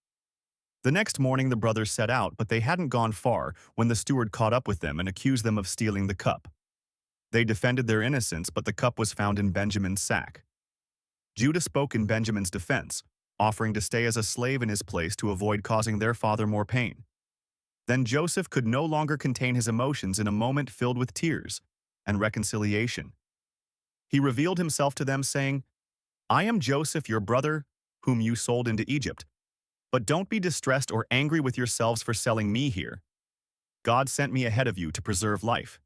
The next morning the brothers set out, but they hadn't gone far when the steward caught up with them and accused them of stealing the cup. They defended their innocence, but the cup was found in Benjamin's sack. Judah spoke in Benjamin's defense, offering to stay as a slave in his place to avoid causing their father more pain. Then Joseph could no longer contain his emotions in a moment filled with tears and reconciliation. He revealed himself to them, saying, "I am Joseph, your brother, whom you sold into Egypt. But don't be distressed or angry with yourselves for selling me here. God sent me ahead of you to preserve life.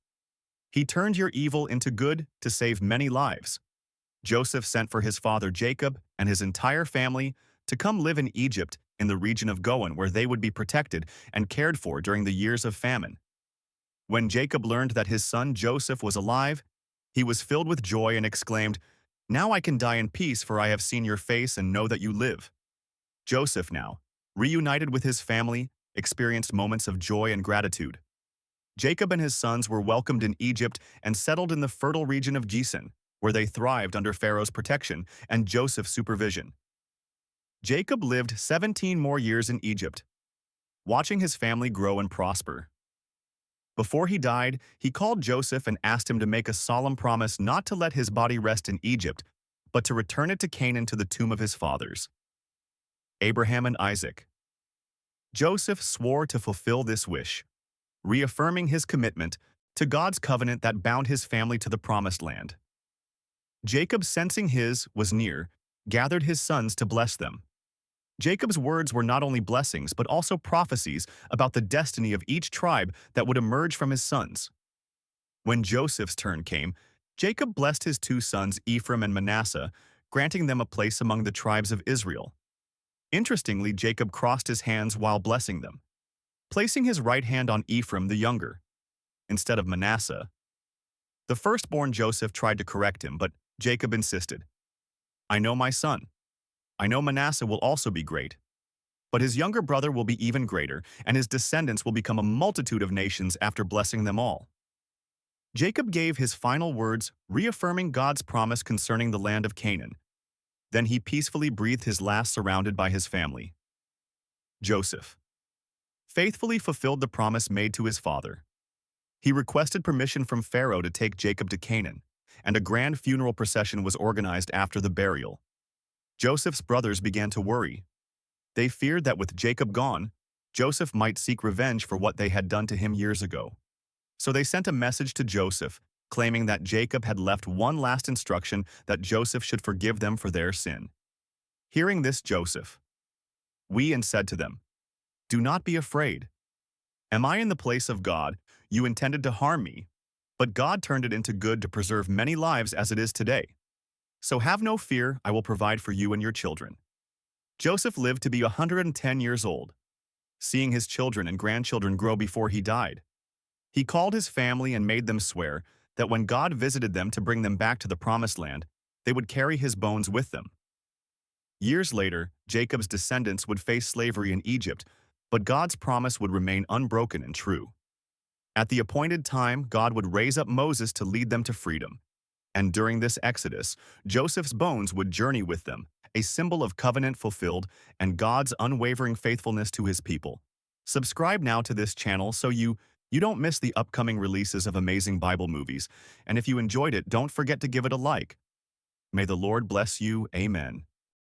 He turned your evil into good to save many lives." Joseph sent for his father Jacob and his entire family to come live in Egypt in the region of Goan, where they would be protected and cared for during the years of famine. When Jacob learned that his son Joseph was alive, he was filled with joy and exclaimed, "Now I can die in peace, for I have seen your face and know that you live." Joseph, now reunited with his family, experienced moments of joy and gratitude. Jacob and his sons were welcomed in Egypt and settled in the fertile region of Goshen, where they thrived under Pharaoh's protection and Joseph's supervision. Jacob lived 17 more years in Egypt, watching his family grow and prosper. Before he died, he called Joseph and asked him to make a solemn promise not to let his body rest in Egypt, but to return it to Canaan, to the tomb of his fathers. Abraham and Isaac. Joseph swore to fulfill this wish, reaffirming his commitment to God's covenant that bound his family to the promised land. Jacob, sensing his was near, gathered his sons to bless them. Jacob's words were not only blessings but also prophecies about the destiny of each tribe that would emerge from his sons. When Joseph's turn came, Jacob blessed his 2 sons, Ephraim and Manasseh, granting them a place among the tribes of Israel. Interestingly, Jacob crossed his hands while blessing them, placing his right hand on Ephraim the younger, instead of Manasseh. The firstborn Joseph tried to correct him, but Jacob insisted, "I know my son. I know Manasseh will also be great, but his younger brother will be even greater, and his descendants will become a multitude of nations after blessing them all." Jacob gave his final words, reaffirming God's promise concerning the land of Canaan. Then he peacefully breathed his last, surrounded by his family. Joseph faithfully fulfilled the promise made to his father. He requested permission from Pharaoh to take Jacob to Canaan, and a grand funeral procession was organized after the burial. Joseph's brothers began to worry. They feared that with Jacob gone, Joseph might seek revenge for what they had done to him years ago. So they sent a message to Joseph, claiming that Jacob had left one last instruction, that Joseph should forgive them for their sin. Hearing this, Joseph wept and said to them, "Do not be afraid. Am I in the place of God? You intended to harm me, but God turned it into good to preserve many lives, as it is today. So have no fear, I will provide for you and your children." Joseph lived to be 110 years old, seeing his children and grandchildren grow before he died. He called his family and made them swear that when God visited them to bring them back to the Promised Land, they would carry his bones with them. Years later, Jacob's descendants would face slavery in Egypt, but God's promise would remain unbroken and true. At the appointed time, God would raise up Moses to lead them to freedom. And during this exodus, Joseph's bones would journey with them, a symbol of covenant fulfilled and God's unwavering faithfulness to his people. Subscribe now to this channel so you don't miss the upcoming releases of amazing Bible movies. And if you enjoyed it, don't forget to give it a like. May the Lord bless you. Amen.